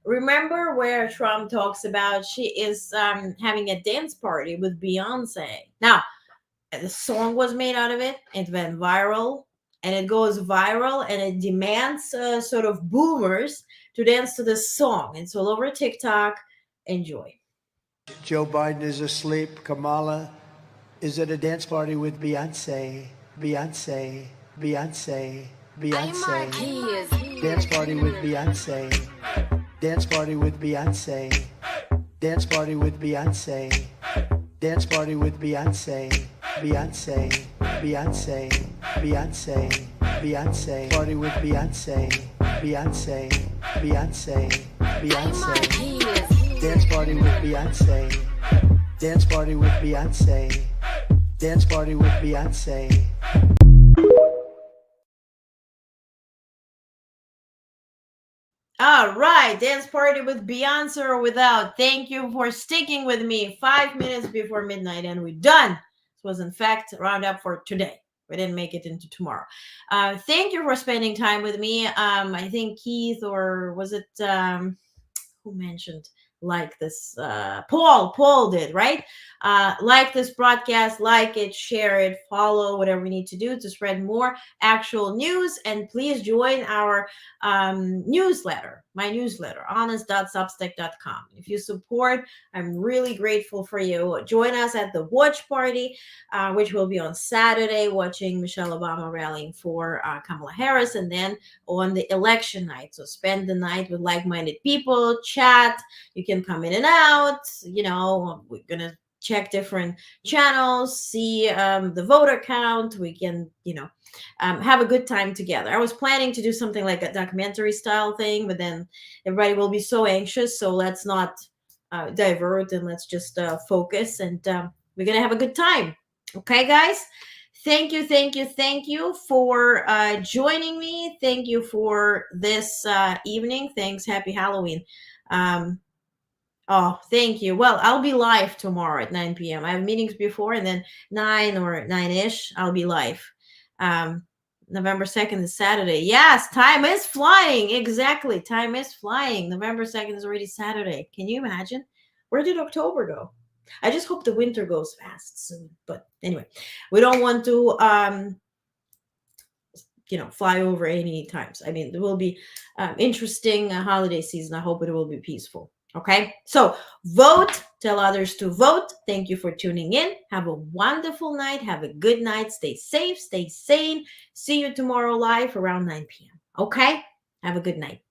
remember where Trump talks about she is having a dance party with Beyonce. Now, the song was made out of it. It went viral, and it goes viral, and it demands sort of boomers to dance to this song. It's all over TikTok. Enjoy. Joe Biden is asleep. Kamala is at a dance party with Beyonce. Beyonce. Dance party with Beyonce. Dance party with Beyonce. Dance party with Beyonce. Dance party with Beyonce. Beyonce. Party with Beyonce. Beyonce. Dance party with Beyonce. Dance party with Beyonce. Dance party with Beyonce. All right, dance party with Beyonce or without. Thank you for sticking with me 5 minutes before midnight, and we're done. This was, in fact, a roundup for today. We didn't make it into tomorrow. Thank you for spending time with me. I think Keith, or was it who mentioned like this? Paul did, right? Like this broadcast, like it, share it, follow, whatever we need to do to spread more actual news. And please join our newsletter, my newsletter, honest.substack.com. If you support, I'm really grateful for you. Join us at the watch party, which will be on Saturday, watching Michelle Obama rallying for Kamala Harris, and then on the election night. So spend the night with like-minded people, chat. You can come in and out. We're going to check different channels, see the voter count. We can, have a good time together. I was planning to do something like a documentary style thing, but then everybody will be so anxious. So let's not divert, and let's just focus, and we're going to have a good time. Okay, guys? Thank you for joining me. Thank you for this evening. Thanks. Happy Halloween. Oh, thank you. Well, I'll be live tomorrow at 9 p.m. I have meetings before, and then 9 or 9-ish, I'll be live. November 2nd is Saturday. Yes, time is flying. Exactly. Time is flying. November 2nd is already Saturday. Can you imagine? Where did October go? I just hope the winter goes fast soon. But anyway, we don't want to, fly over any times. I mean, there will be interesting holiday season. I hope it will be peaceful. Okay, so vote, tell others to vote. Thank you for tuning in. Have a wonderful night. Have a good night. Stay safe, stay sane. See you tomorrow live around 9 p.m. Okay, have a good night.